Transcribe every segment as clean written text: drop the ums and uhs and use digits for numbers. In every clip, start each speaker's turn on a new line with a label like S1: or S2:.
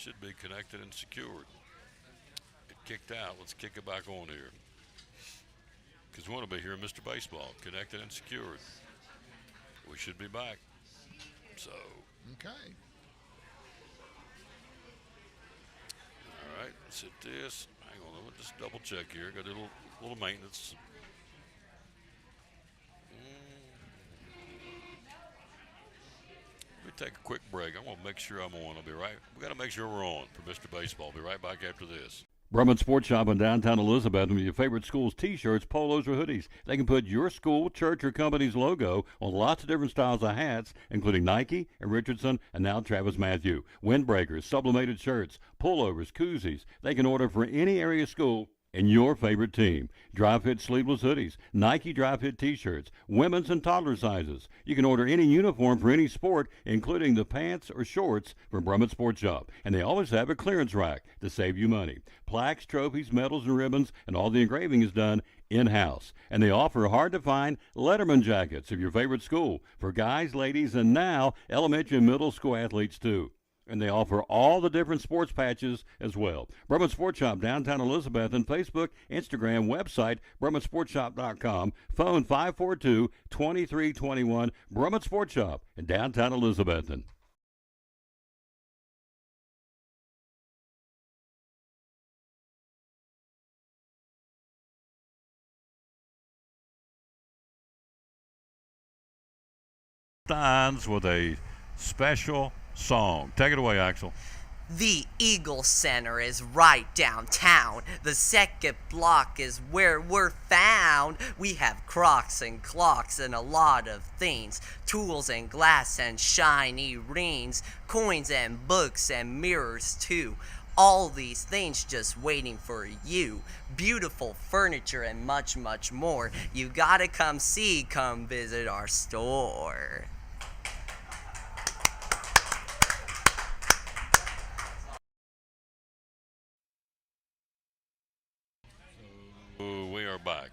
S1: should be connected and secured. It kicked out. Let's kick it back on here. Because we want to be here, Mr. Baseball, connected and secured. We should be back. So,
S2: Okay.
S1: all right, let's hit this. Hang on, let me just double check here. Got a little maintenance. Let me take a quick break. I want to make sure I'm on. I'll be right. We got to make sure we're on for Mr. Baseball. I'll be right back after this. Brummett Sports Shop in downtown Elizabeth with your favorite school's t-shirts, polos, or hoodies. They can put your school, church, or company's logo on lots of different styles of hats, including Nike and Richardson and now Travis Matthew. Windbreakers, sublimated shirts, pullovers, koozies. They can order for any area school and your favorite team. Dry fit sleeveless hoodies, Nike dry fit t-shirts, women's and toddler sizes. You can order any uniform for any sport, including the pants or shorts from Brummett Sports Shop. And they always have a clearance rack to save you money. Plaques, trophies, medals, and ribbons, and all the engraving is done in-house. And they offer hard-to-find Letterman jackets of your favorite school for guys, ladies, and now elementary and middle school athletes too. And they offer all the different sports patches as well. Brummett Sports Shop, downtown Elizabeth, and Facebook, Instagram, website, BrummettSportsShop.com, phone 542-2321, Brummett Sports Shop in downtown Elizabethton. Steins with a special song. Take it away, Axel.
S3: The Eagle Center is right downtown. The second block is where we're found. We have crocs and clocks and a lot of things. Tools and glass and shiny rings. Coins and books and mirrors too. All these things just waiting for you. Beautiful furniture and much, much more. You gotta come visit our store.
S1: We are back.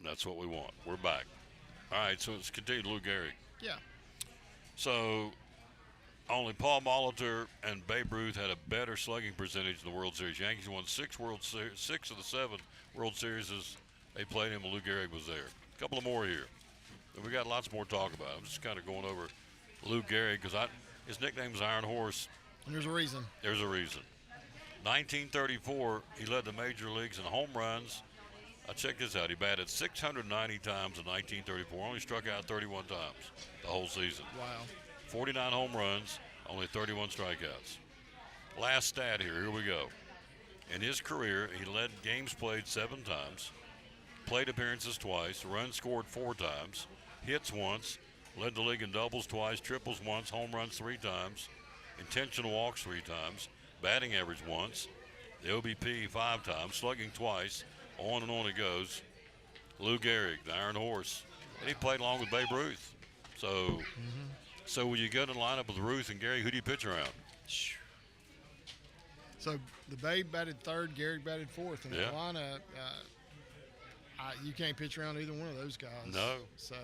S1: That's what we want. We're back. All right, so let's continue. Lou Gehrig.
S2: Yeah.
S1: So only Paul Molitor and Babe Ruth had a better slugging percentage in the World Series. Yankees won six of the 7 World Series they played him, and Lou Gehrig was there. A couple of more here. And we got lots more to talk about. I'm just kind of going over Lou Gehrig because his nickname is Iron Horse.
S2: And there's a reason.
S1: There's a reason. 1934, he led the major leagues in home runs. Check this out. He batted 690 times in 1934, only struck out 31 times the whole season.
S2: Wow.
S1: 49 home runs, only 31 strikeouts. Last stat here we go. In his career, he led games played 7 times, plate appearances twice, runs scored 4 times, hits once, led the league in doubles twice, triples once, home runs 3 times, intentional walks 3 times, batting average once, the OBP 5 times, slugging twice. On and on it goes. Lou Gehrig, the Iron Horse, and he played along with Babe Ruth. So, so when you go to the lineup with Ruth and Gehrig, who do you pitch around?
S2: So the Babe batted third, Gehrig batted fourth, and
S1: Yeah.
S2: the lineup, you can't pitch around either one of those guys.
S1: No.
S2: So,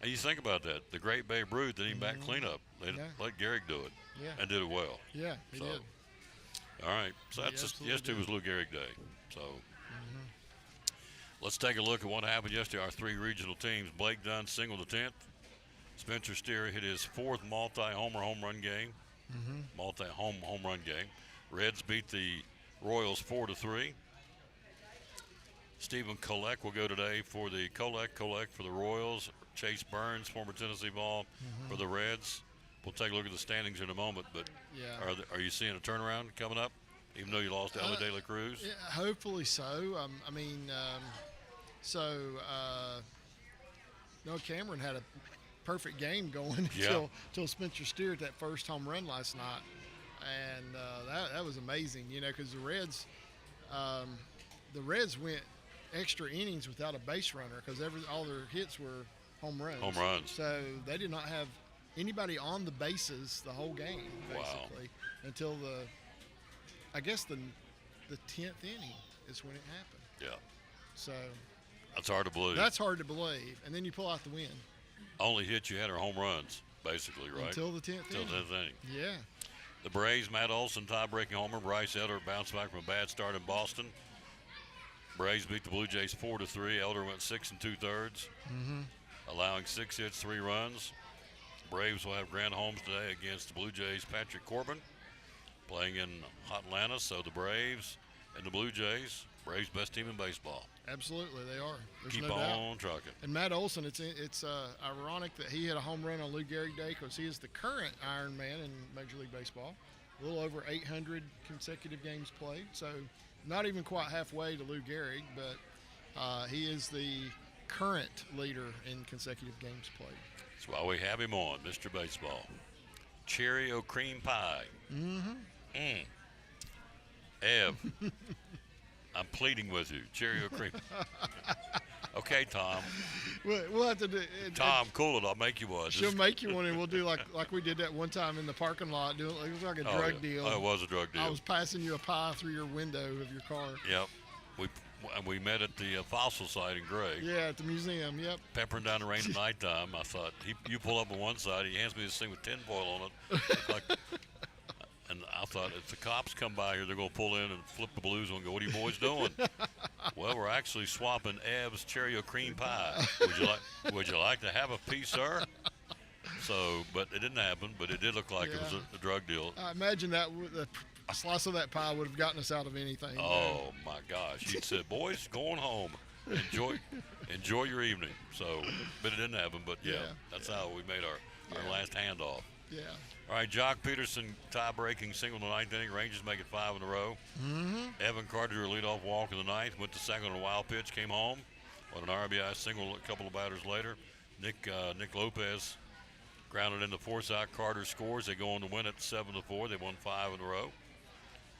S1: And you think about that. The great Babe Ruth didn't even bat cleanup. They
S2: Yeah.
S1: let Gehrig do it,
S2: yeah,
S1: and did it well.
S2: yeah, he
S1: So,
S2: did.
S1: all right. So that's just
S2: absolutely
S1: yesterday
S2: did.
S1: was Lou Gehrig Day. So let's take a look at what happened yesterday. Our 3 regional teams. Blake Dunn singled the 10th. Spencer Steer hit his 4th multi-homer home run game. Multi-home run game. Reds beat the Royals 4-3. Stephen Kolek will go today for the Kolek for the Royals. Chase Burns, former Tennessee ball, for the Reds. We'll take a look at the standings in a moment, but
S2: Yeah.
S1: are you seeing a turnaround coming up, even though you lost to Ellie De La Cruz?
S2: Yeah, hopefully so. I mean, Noah Cameron had a perfect game going
S1: Yeah.
S2: till Spencer Steer at that first home run last night, and that was amazing. You know, because the Reds went extra innings without a base runner because all their hits were home runs.
S1: Home runs.
S2: So they did not have anybody on the bases the whole game basically until the 10th inning is when it happened.
S1: Yeah.
S2: So
S1: That's hard to believe.
S2: that's hard to believe, and then you pull out the win
S1: Only hit you had are home runs, basically, right?
S2: until the 10th
S1: Until
S2: inning.
S1: 10th inning.
S2: Yeah.
S1: The Braves, Matt Olson, tie-breaking homer. Bryce Elder bounced back from a bad start in Boston. Braves beat the Blue Jays 4-3. Elder went 6 2/3, allowing 6 hits, 3 runs. Braves will have grand homes today against the Blue Jays' Patrick Corbin, playing in Atlanta. So the Braves and the Blue Jays, Braves best team in baseball.
S2: Absolutely, they are. There's
S1: Keep
S2: no doubt.
S1: on trucking.
S2: And Matt Olson, it's ironic that he hit a home run on Lou Gehrig Day because he is the current Iron Man in Major League Baseball. A little over 800 consecutive games played, so not even quite halfway to Lou Gehrig, but he is the current leader in consecutive games played.
S1: That's why we have him on, Mr. Baseball. Cheerio cream pie. Ev, I'm pleading with you. Cheerio cream. Okay, Tom.
S2: We'll have to do.
S1: Tom, cool it. I'll make you one.
S2: She'll make you one, and we'll do like we did that one time in the parking lot. It was like a drug deal.
S1: Oh, it was a drug deal.
S2: I was passing you a pie through your window of your car.
S1: Yep. We met at the fossil site in Gray.
S2: Yeah, at the museum. Yep.
S1: Peppering down the rain at nighttime. I thought, you pull up on one side, he hands me this thing with tinfoil on it. And I thought, if the cops come by here, they're going to pull in and flip the blues on and go, what are you boys doing? Well, we're actually swapping Ev's Cheerio cream pie. Would you like to have a piece, sir? So, but it didn't happen, but it did look like it was a drug deal.
S2: I imagine that a slice of that pie would have gotten us out of anything.
S1: Oh, my gosh. He said, boys, going home. Enjoy your evening. So, but it didn't happen, but that's how we made our last handoff.
S2: Yeah.
S1: All right, Jock Peterson tie-breaking single in the ninth inning. Rangers make it 5 in a row. Evan Carter, a leadoff walk in the ninth, went to second on a wild pitch, came home on an RBI single a couple of batters later. Nick Lopez grounded into fourth out. Carter scores. They go on to win it 7-4. They won 5 in a row.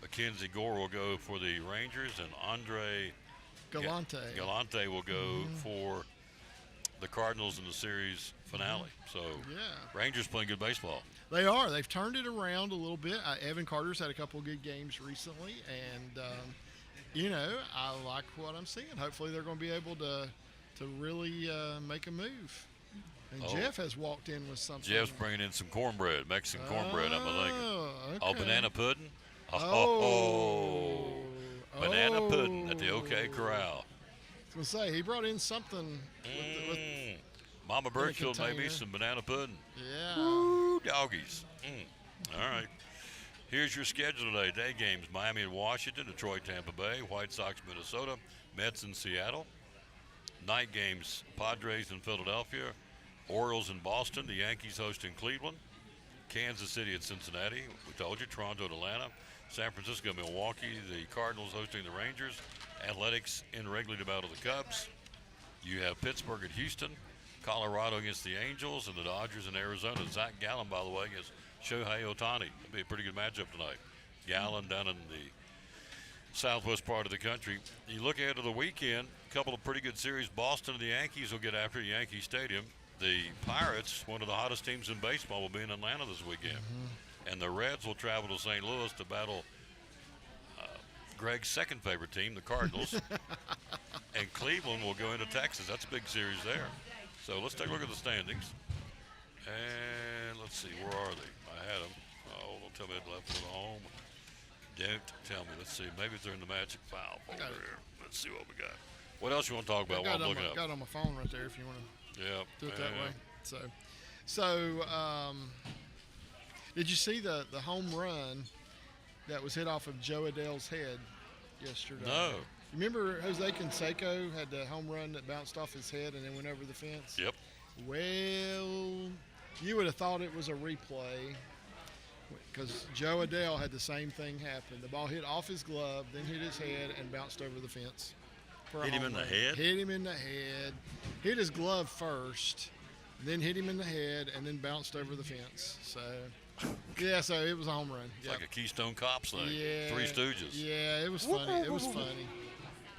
S1: Mackenzie Gore will go for the Rangers, and Andre Galante will go for the Cardinals in the series finale. So Rangers playing good baseball.
S2: They are. They've turned it around a little bit. Evan Carter's had a couple of good games recently, and I like what I'm seeing. Hopefully, they're going to be able to really make a move. And Jeff has walked in with something.
S1: Jeff's bringing in some cornbread, Mexican cornbread. I'm thinking.
S2: Okay.
S1: Oh, banana pudding.
S2: Oh.
S1: Banana pudding at the OK Corral.
S2: I was going to say, he brought in something with
S1: Mama Birchfield made me
S2: container.
S1: some banana pudding.
S2: Yeah.
S1: Woo, doggies. All right. Here's your schedule today. Day games, Miami and Washington, Detroit, Tampa Bay, White Sox, Minnesota, Mets in Seattle. Night games, Padres in Philadelphia, Orioles in Boston, the Yankees hosting Cleveland, Kansas City at Cincinnati. We told you, Toronto at Atlanta, San Francisco, Milwaukee, the Cardinals hosting the Rangers, Athletics in Wrigley to battle the Cubs. You have Pittsburgh at Houston, Colorado against the Angels, and the Dodgers in Arizona. Zach Gallen, by the way, against Shohei Ohtani. That'll be a pretty good matchup tonight. Gallen down in the southwest part of the country. You look ahead to the weekend, a couple of pretty good series. Boston and the Yankees will get after Yankee Stadium. The Pirates, one of the hottest teams in baseball, will be in Atlanta this weekend. And the Reds will travel to St. Louis to battle Greg's second favorite team, the Cardinals. And Cleveland will go into Texas. That's a big series there. So let's take a look at the standings. And let's see, where are they? I had them. Oh, don't tell me it left for the home. Don't tell me. Let's see. Maybe they're in the magic file folder here. Let's see what we got. What else you want to talk about while I'm looking up?
S2: Got it on my phone right there if you want to do it that way. So did you see the home run that was hit off of Joe Adele's head yesterday?
S1: No.
S2: You remember Jose Canseco had the home run that bounced off his head and then went over the fence?
S1: Yep.
S2: Well, you would have thought it was a replay because Joe Adele had the same thing happen. The ball hit off his glove, then hit his head, and bounced over the fence.
S1: Hit him in the head?
S2: Hit him in the head. Hit his glove first, then hit him in the head, and then bounced over the fence. So, yeah, so it was a home run.
S1: It's like a Keystone Cops thing.
S2: Yeah.
S1: Three Stooges.
S2: Yeah, it was funny. It was funny.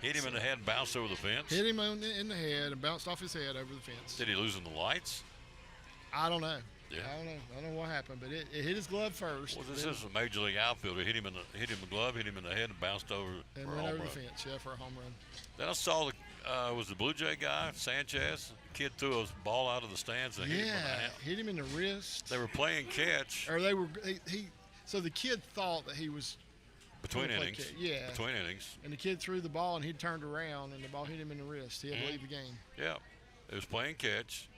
S1: Hit him in the head and bounced over the fence?
S2: Hit him in the head and bounced off his head over the fence.
S1: Did he lose in the lights?
S2: I don't know.
S1: Yeah.
S2: I don't know what happened, but it hit his glove first.
S1: Well, this is a major league outfielder. Hit him in the glove, hit him in the head, and bounced over
S2: and
S1: for a
S2: went
S1: home
S2: over
S1: run.
S2: the fence, for a home run.
S1: Then I saw was the Blue Jay guy, Sanchez. The kid threw a ball out of the stands and hit him in the hand.
S2: Hit him in the wrist.
S1: They were playing catch.
S2: Or they were So the kid thought that he was
S1: Between
S2: gonna play
S1: innings.
S2: catch. Yeah.
S1: Between innings.
S2: And the kid threw the ball, and he turned around, and the ball hit him in the wrist. He had to leave the game.
S1: Yeah. It was playing catch.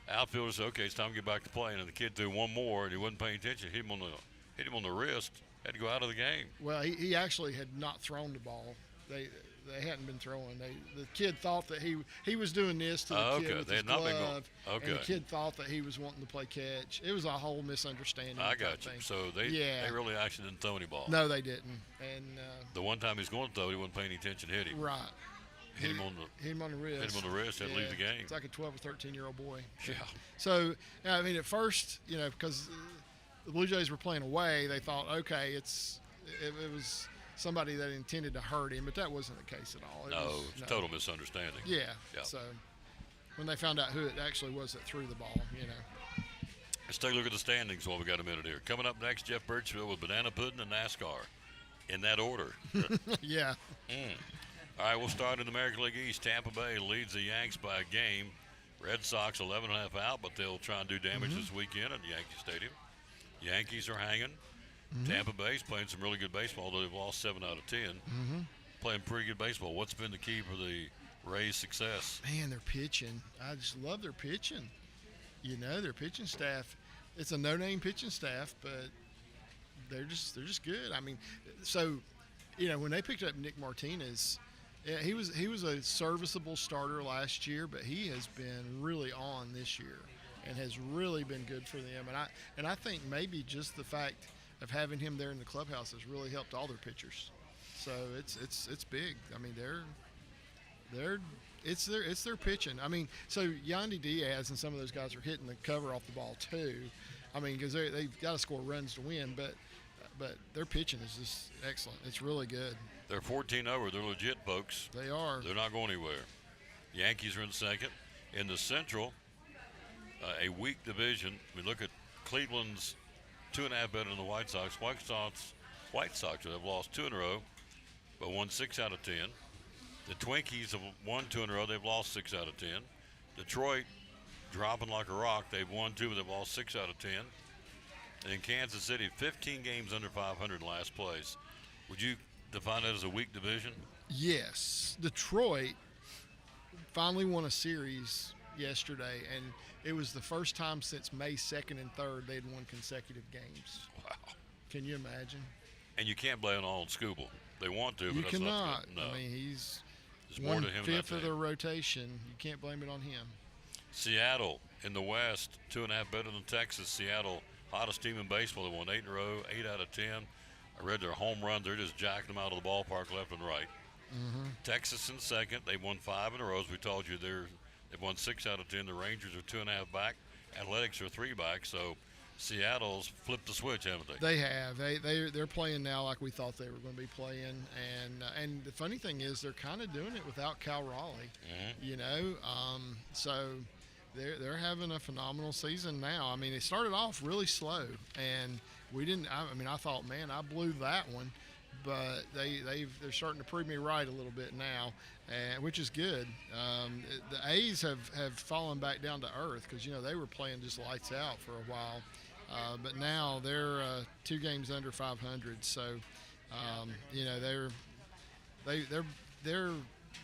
S1: Outfielder said, okay, it's time to get back to playing. And the kid threw one more, and he wasn't paying attention. Hit him on the wrist. Had to go out of the game.
S2: Well, he actually had not thrown the ball. They hadn't been throwing. The kid thought that he was doing this to the
S1: Oh,
S2: kid
S1: okay.
S2: with
S1: They
S2: his
S1: had not been going-
S2: glove,
S1: okay.
S2: and the kid thought that he was wanting to play catch. It was a whole misunderstanding.
S1: I
S2: type
S1: got you.
S2: thing.
S1: So they really actually didn't throw any ball.
S2: No, they didn't. And
S1: The one time he was going to throw, he wasn't paying any attention. Hit him.
S2: right,
S1: Hit him on the
S2: wrist.
S1: Hit him on the wrist. Had to leave the game.
S2: It's like a 12 or 13-year-old boy.
S1: Yeah.
S2: So, I mean, at first, because the Blue Jays were playing away, they thought, okay, it was somebody that intended to hurt him, but that wasn't the case at all.
S1: No, it's a total misunderstanding.
S2: Yeah.
S1: Yeah.
S2: So when they found out who it actually was that threw the ball,
S1: Let's take a look at the standings while we got a minute here. Coming up next, Jeff Birchfield with Banana Pudding and NASCAR. In that order.
S2: yeah.
S1: All right, we'll start in the American League East. Tampa Bay leads the Yanks by a game. Red Sox 11.5 out, but they'll try and do damage this weekend at Yankee Stadium. Yankees are hanging. Tampa Bay's playing some really good baseball, although they've lost 7 out of 10. Playing pretty good baseball. What's been the key for the Rays' success?
S2: Man, they're pitching. I just love their pitching. Their pitching staff. It's a no-name pitching staff, but they're just good. I mean, so when they picked up Nick Martinez, yeah, he was a serviceable starter last year, but he has been really on this year and has really been good for them. And I think maybe just the fact of having him there in the clubhouse has really helped all their pitchers. So it's big. I mean, it's their pitching. I mean, so Yandy Diaz and some of those guys are hitting the cover off the ball too. I mean, because they've got to score runs to win, but their pitching is just excellent. It's really good.
S1: They're 14 over. They're legit, folks.
S2: They are.
S1: They're not going anywhere. Yankees are in second. In the Central, a weak division. We look at Cleveland's 2.5 better than the White Sox. White Sox have lost 2 in a row, but won 6 out of 10. The Twinkies have won 2 in a row. They've lost 6 out of 10. Detroit dropping like a rock. They've won 2, but they've lost 6 out of 10. And in Kansas City, 15 games under 500 in last place. Would you define that as a weak division?
S2: Yes. Detroit finally won a series yesterday, and it was the first time since May 2nd and 3rd they'd won consecutive games.
S1: Wow.
S2: Can you imagine?
S1: And you can't blame it all on Scooble. They want to, but
S2: You
S1: that's
S2: cannot.
S1: not good. No.
S2: I mean, he's
S1: There's more to him than
S2: 1/5
S1: that
S2: of
S1: thing.
S2: the rotation. You can't blame it on him.
S1: Seattle in the West, 2.5 better than Texas. Seattle, hottest team in baseball. They won 8 in a row, 8 out of 10. I read their home runs. They're just jacking them out of the ballpark left and right. Texas in second. They've won 5 in a row. As we told you, they've won 6 out of 10. The Rangers are 2.5 back. Athletics are 3 back. So Seattle's flipped the switch, haven't they?
S2: They have. They're playing now like we thought they were going to be playing, and the funny thing is they're kind of doing it without Cal Raleigh. So they're having a phenomenal season now. I mean, they started off really slow, and we didn't. I thought, man, I blew that one, but they're starting to prove me right a little bit now, which is good. The A's have fallen back down to earth because they were playing just lights out for a while. But now they're 2 games under 500, so they're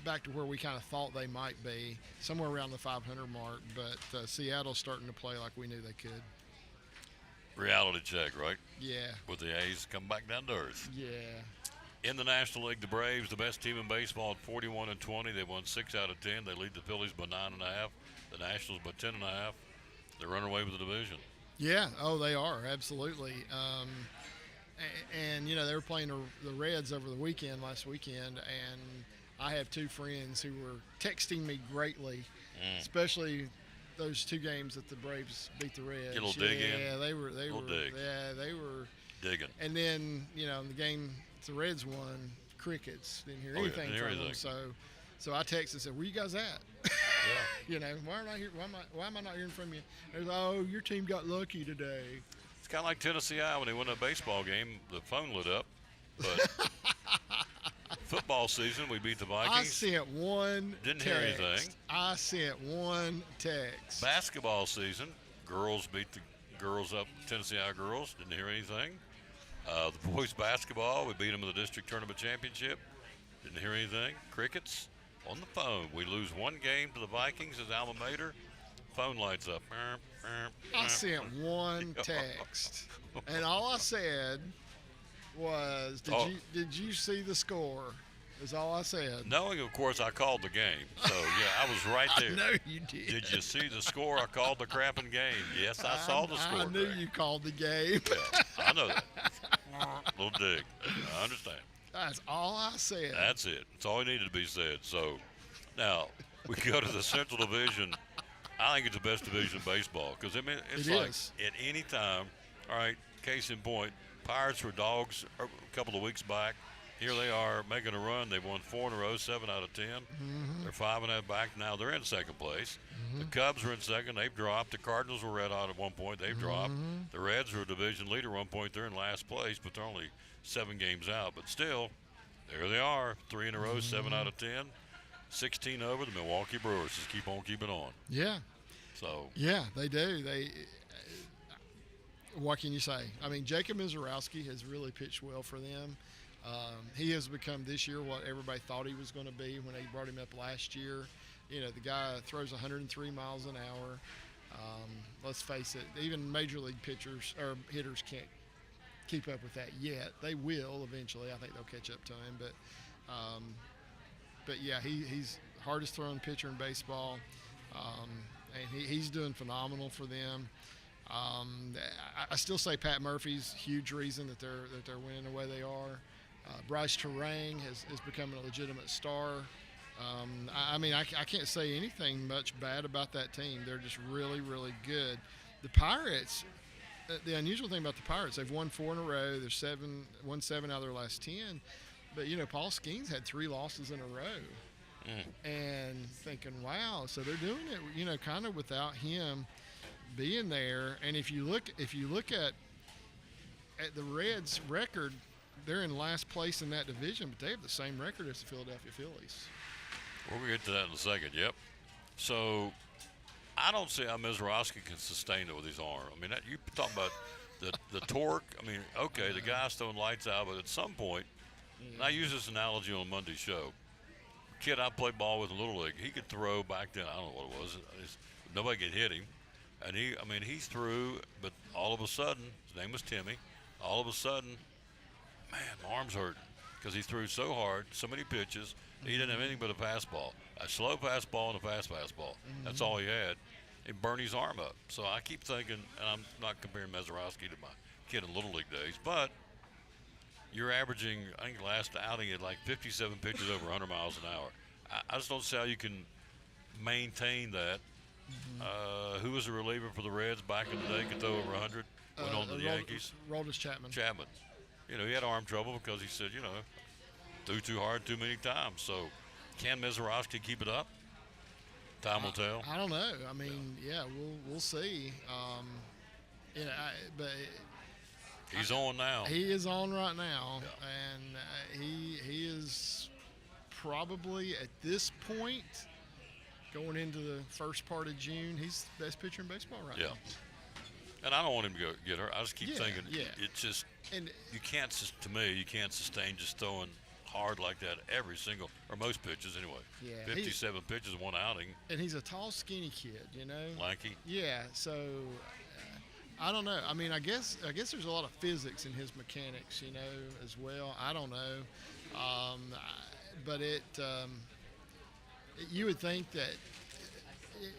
S2: back to where we kind of thought they might be, somewhere around the 500 mark. But Seattle's starting to play like we knew they could.
S1: Reality check, right?
S2: Yeah.
S1: With the A's come back down to earth.
S2: Yeah.
S1: In the National League, the Braves, the best team in baseball at 41-20. They won 6 out of 10. They lead the Phillies by 9.5. The Nationals by 10.5. They're running away with the division.
S2: Yeah. Oh, they are absolutely. And they were playing the Reds over the last weekend, and I have 2 friends who were texting me greatly, especially those 2 games that the Braves beat the Reds.
S1: Get a little dig in.
S2: Yeah, they were.
S1: Dig.
S2: Yeah, they were
S1: Digging.
S2: And then in the game the Reds won, crickets. Didn't hear anything
S1: didn't hear
S2: from them.
S1: anything.
S2: So I texted and said, "Where you guys at?"
S1: Yeah.
S2: Why am I here? Why am I not hearing from you? They're like, "Oh, your team got lucky today."
S1: It's kind of like Tennessee when they won a baseball game. The phone lit up. But football season, we beat the Vikings.
S2: I sent one
S1: Didn't
S2: text.
S1: hear anything.
S2: I sent one text.
S1: Basketball season, girls beat the girls up, Tennessee girls. Didn't hear anything. The boys basketball, we beat them in the district tournament championship. Didn't hear anything. Crickets on the phone. We lose one game to the Vikings as alma mater. Phone lights up.
S2: I sent one text, and all I said was, "Did you see the score?" Is all I said.
S1: Knowing, of course, I called the game. So, yeah, I was right there.
S2: I know you did.
S1: Did you see the score? I called the crapping game. Yes, I saw the score.
S2: I knew
S1: Greg.
S2: you called the game.
S1: Yeah, I know that. Little dig. I understand.
S2: That's all I said.
S1: That's it. It's all needed to be said. So, now, we go to the Central Division. I think it's the best division in baseball because, I mean, it's
S2: It
S1: like
S2: is.
S1: at any time, all right, case in point, Pirates were dogs a couple of weeks back. Here they are making a run. They've won 4 in a row, 7 out of 10. They're 5.5 back now. They're in second place. The Cubs are in second. They've dropped. The Cardinals were red hot at one point. They've dropped. The Reds are a division leader at one point. They're in last place, but they're only 7 games out. But still, there they are, 3 in a row, 7 out of 10. 16 over. The Milwaukee Brewers just keep on keeping on.
S2: Yeah.
S1: So,
S2: Yeah, they do. What can you say? I mean, Jacob Mizorowski has really pitched well for them. He has become this year what everybody thought he was going to be when they brought him up last year. You know, the guy throws 103 miles an hour. Let's face it, even major league pitchers or hitters can't keep up with that yet. They will eventually. I think they'll catch up to him. But yeah, he's hardest throwing pitcher in baseball, and he's doing phenomenal for them. I still say Pat Murphy's huge reason that they're winning the way they are. Bryce Terang has become a legitimate star. I mean, I can't say anything much bad about that team. They're just really, really good. The Pirates, the unusual thing about the Pirates, they've won 4 in a row. They're won 7 out of their last 10. But, you know, Paul Skeens had 3 losses in a row. And thinking, wow, so they're doing it, you know, kind of without him being there. And if you look at the Reds' record, they're in last place in that division, but they have the same record as the Philadelphia Phillies.
S1: we're going to get to that in a second. Yep. So, I don't see how Mizorowski can sustain it with his arm. I mean, you talk about the torque. I mean, okay, the guy's throwing lights out, but at some point, and I use this analogy on Monday's show. Kid I played ball with in Little League, he could throw back then. I don't know what it was. Nobody could hit him. And he threw, but all of a sudden, his name was Timmy, all of a sudden, man, my arm's hurting because he threw so hard, so many pitches. He didn't have anything but a fastball, a slow fastball and a fast fastball. That's all he had. It burned his arm up. So I keep thinking, and I'm not comparing Mizorowski to my kid in Little League days, but you're averaging, I think last outing at like 57 pitches over 100 miles an hour. I just don't see how you can maintain that. Who was a reliever for the Reds back in the day, could throw over 100, went on to the Yankees?
S2: Roldis Chapman.
S1: Chapman. You know, he had arm trouble because he said, you know, threw too hard too many times. So can Mizorowski keep it up? Time will tell.
S2: I don't know. I mean, yeah, we'll see. You know, but
S1: He's on now.
S2: he is on right now,
S1: Yeah.
S2: and he is probably at this point going into the first part of June. He's the best pitcher in baseball right
S1: Yeah.
S2: now.
S1: And I don't want him to go get hurt. I just keep
S2: Yeah,
S1: thinking,
S2: yeah.
S1: it's just,
S2: And
S1: you can't, to me, you can't sustain just throwing hard like that every single, or most pitches anyway.
S2: Yeah,
S1: 57 pitches in one outing,
S2: he's a tall, skinny kid, you know.
S1: lanky.
S2: Yeah, so I don't know. I mean, I guess there's a lot of physics in his mechanics, you know, as well. I don't know, but you would think that,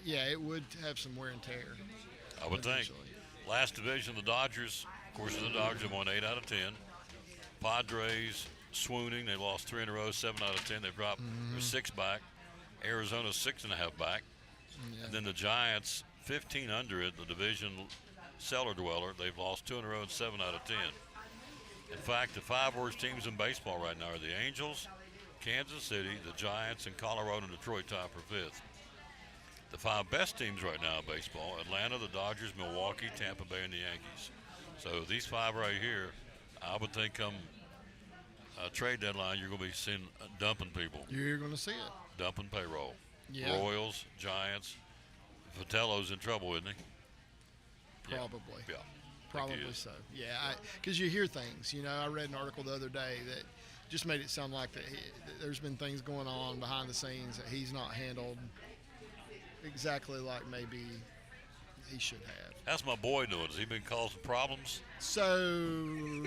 S2: yeah, it would have some wear and tear.
S1: I would think.
S2: eventually.
S1: Last division, the Dodgers. Of course, the Dodgers have won 8 out of 10. Padres swooning. They lost 3 in a row, 7 out of 10. They've dropped they're 6 back. Arizona 6.5 back.
S2: Yeah.
S1: And then the Giants, 15 under it, the division cellar dweller. They've lost 2 in a row and 7 out of 10. In fact, the 5 worst teams in baseball right now are the Angels, Kansas City, the Giants, and Colorado and Detroit tied for 5th. The 5 best teams right now in baseball: Atlanta, the Dodgers, Milwaukee, Tampa Bay, and the Yankees. So these 5 right here, I would think come trade deadline, you're going to be seeing dumping people,
S2: You're going to see it.
S1: dumping payroll.
S2: Yeah.
S1: Royals, Giants. Vitello's in trouble, isn't he? Yeah.
S2: Probably.
S1: Yeah.
S2: Probably so. Yeah, because you hear things. I read an article the other day that just made it sound like that there's been things going on behind the scenes that he's not handled exactly like maybe he should have.
S1: How's my boy doing? Has he been causing problems?
S2: So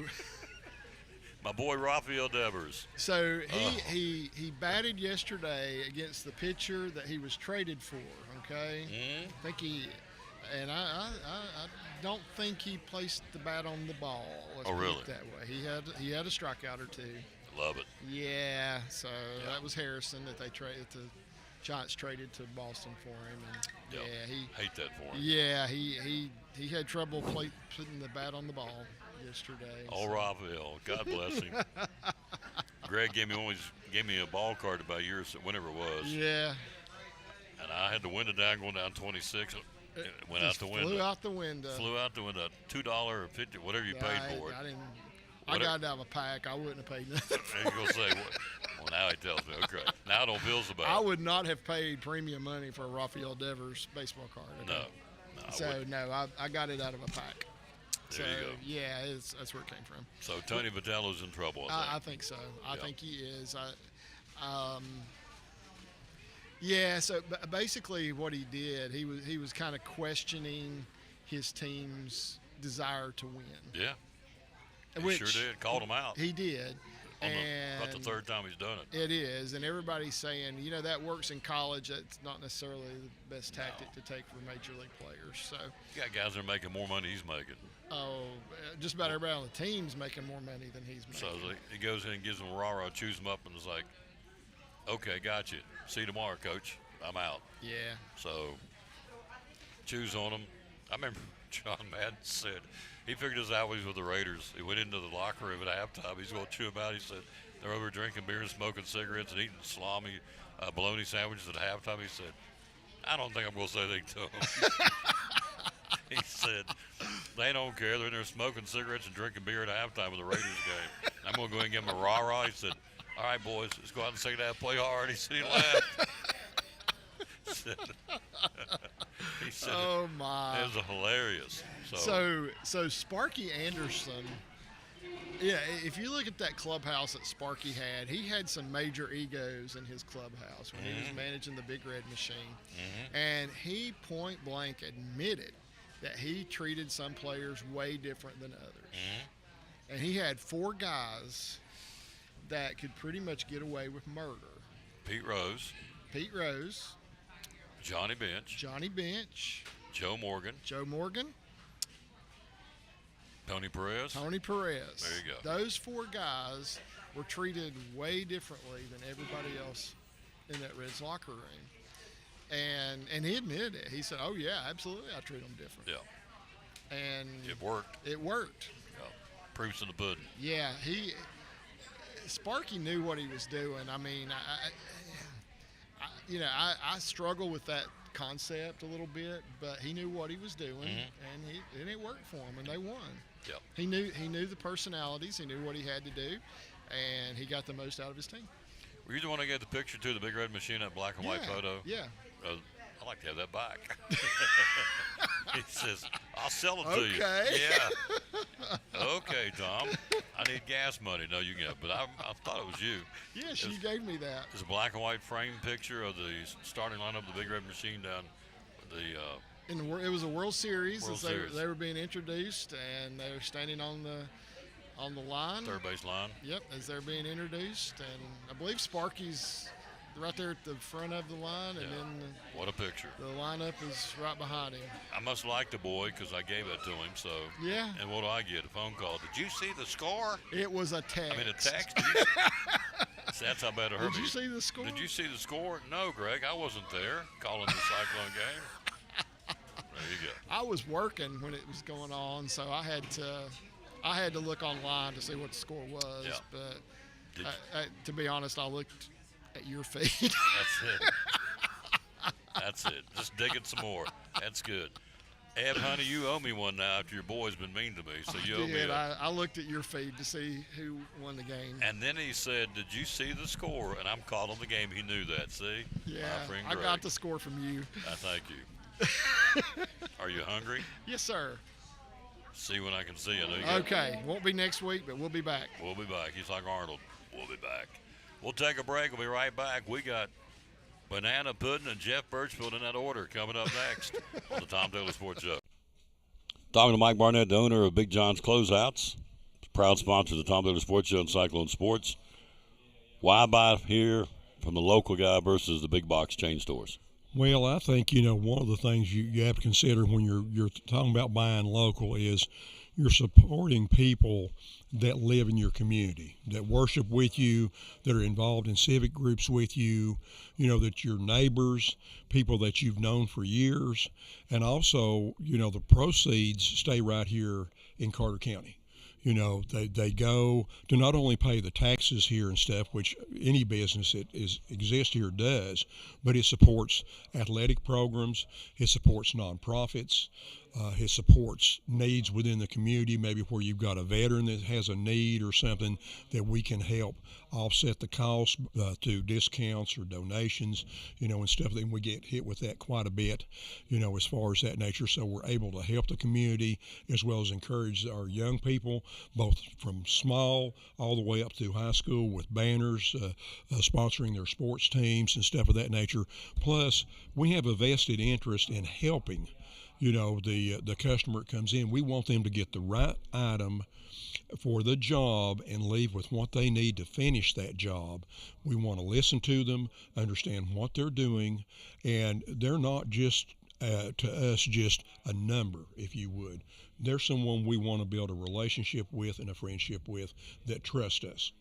S1: My boy Rafael Devers.
S2: he batted yesterday against the pitcher that he was traded for. Okay, I think I don't think he placed the bat on the ball. Let's put it
S1: really?
S2: that way. He had a strikeout or two.
S1: Love it.
S2: Yeah, so that was Harrison that the Giants traded to Boston for him, and
S1: Yep.
S2: yeah, he
S1: Hate that for him.
S2: yeah he had trouble putting the bat on the ball yesterday.
S1: Oh,
S2: so.
S1: Rafael, God bless him. Greg gave me a ball card about a year, whenever it was,
S2: Yeah,
S1: and I had the window down going down 26. It went out
S2: just
S1: the window.
S2: Flew out the window.
S1: Flew out the window. $2 or $50, whatever you paid for it.
S2: I didn't.
S1: What
S2: I got it out of a pack. I wouldn't have paid nothing.
S1: And you're gonna say, well, now he tells me, okay. Now I don't feel so bad.
S2: I would not have paid premium money for a Rafael Devers baseball card.
S1: No, I
S2: So
S1: wouldn't.
S2: no, I got it out of a pack.
S1: There you go.
S2: Yeah, that's where it came from.
S1: So Tony Vitello's in trouble.
S2: I think so. I
S1: Yeah.
S2: think he is. Yeah. So basically, what he did, he was kind of questioning his team's desire to win.
S1: Yeah, he
S2: Which
S1: sure did. Called him out.
S2: He did.
S1: About the third time he's done it.
S2: It is, and everybody's saying, that works in college. That's not necessarily the best tactic to take for major league players. So,
S1: You got guys that are making more money he's making.
S2: just about everybody on the team's making more money than he's making.
S1: So he goes in and gives him a rah-rah, chews him up, and is like, okay, got you. See you tomorrow, coach. I'm out.
S2: Yeah.
S1: So chews on him. I remember John Madden said he figured this out when he was with the Raiders. He went into the locker room at halftime. He's going to chew him out. He said they're over drinking beer and smoking cigarettes and eating salami, bologna sandwiches at halftime. He said, I don't think I'm going to say anything to him. He said, they don't care. They're in there smoking cigarettes and drinking beer at halftime of the Raiders game. I'm going to go ahead and give him a rah-rah. He said, all right, boys, let's go out and second half, play hard. He said he laughed. He said,
S2: Oh my.
S1: it was hilarious.
S2: So Sparky Anderson, yeah, if you look at that clubhouse that Sparky had, he had some major egos in his clubhouse when he was managing the Big Red Machine. And he point blank admitted that he treated some players way different than others. And he had 4 guys that could pretty much get away with murder.
S1: Pete Rose,
S2: Pete Rose,
S1: Johnny Bench,
S2: Johnny Bench,
S1: Joe Morgan,
S2: Joe Morgan,
S1: Tony Perez.
S2: Tony Perez.
S1: There you go.
S2: Those 4 guys were treated way differently than everybody else in that Reds locker room. And he admitted it. He said, oh, yeah, absolutely, I treat them different.
S1: Yeah,
S2: And
S1: it worked.
S2: it worked.
S1: Yeah. Proofs in the pudding.
S2: Yeah, Sparky knew what he was doing. I mean, I struggle with that concept a little bit, but he knew what he was doing, and it worked for him, and they won.
S1: Yeah.
S2: He knew the personalities. He knew what he had to do, and he got the most out of his team.
S1: Were you the one that gave the picture to the Big Red Machine, that black and white photo?
S2: Yeah.
S1: I'd like to have that back. He says, I'll sell it to you.
S2: Okay.
S1: Yeah. Okay, Tom. I need gas money. No, you get it. But I thought it was you.
S2: Yeah, she gave me that.
S1: It's a black and white frame picture of the starting lineup of the Big Red Machine down the
S2: It was a World Series.
S1: World
S2: as
S1: Series.
S2: They were being introduced, and they were standing on the line.
S1: third base line.
S2: Yep, as they're being introduced, and I believe Sparky's right there at the front of the line, and
S1: Yeah.
S2: then
S1: What a picture.
S2: the lineup is right behind him.
S1: I must like the boy because I gave it to him. So
S2: Yeah.
S1: And what do I get? A phone call. Did you see the score?
S2: It was a text.
S1: I mean, a text. So that's how bad it hurt
S2: Did
S1: me.
S2: you see the score?
S1: Did you see the score? No, Greg, I wasn't there calling the Cyclone game. There you go.
S2: I was working when it was going on, so I had to look online to see what the score was.
S1: Yeah.
S2: But
S1: Did
S2: to be honest, I looked at your feed.
S1: That's it. That's it. Just digging some more. That's good. Eb, honey, you owe me one now after your boy's been mean to me. So you owe me
S2: Did.
S1: a.
S2: I looked at your feed to see who won the game.
S1: And then he said, did you see the score? And I'm calling the game. He knew that. See?
S2: Yeah,
S1: My friend
S2: I
S1: Greg.
S2: got the score from you.
S1: I thank you. Are you hungry?
S2: Yes, sir.
S1: See when I can see. I know you got-
S2: Okay, won't be next week, but we'll be back.
S1: We'll be back. He's like Arnold. We'll be back. We'll take a break. We'll be right back. We got Banana Pudding and Jeff Birchfield in that order coming up next on the Tom Taylor Sports Show. Talking to Mike Barnett, the owner of Big John's Closeouts, proud sponsor of the Tom Taylor Sports Show and Cyclone Sports. Why buy here from the local guy versus the big box chain stores?
S4: Well, I think, one of the things you have to consider when you're talking about buying local is you're supporting people that live in your community, that worship with you, that are involved in civic groups with you, that your neighbors, people that you've known for years, and also, the proceeds stay right here in Carter County. They go to not only pay the taxes here and stuff, which any business that exists here does, but it supports athletic programs, it supports nonprofits, it supports needs within the community, maybe where you've got a veteran that has a need or something that we can help offset the cost through discounts or donations, and stuff. Then we get hit with that quite a bit, as far as that nature. So we're able to help the community as well as encourage our young people, both from small all the way up to high school, with banners, sponsoring their sports teams and stuff of that nature. Plus, we have a vested interest in helping the customer that comes in. We want them to get the right item for the job and leave with what they need to finish that job. We want to listen to them, understand what they're doing, and they're not just to us just a number, if you would. They're someone we want to build a relationship with and a friendship with that trust us.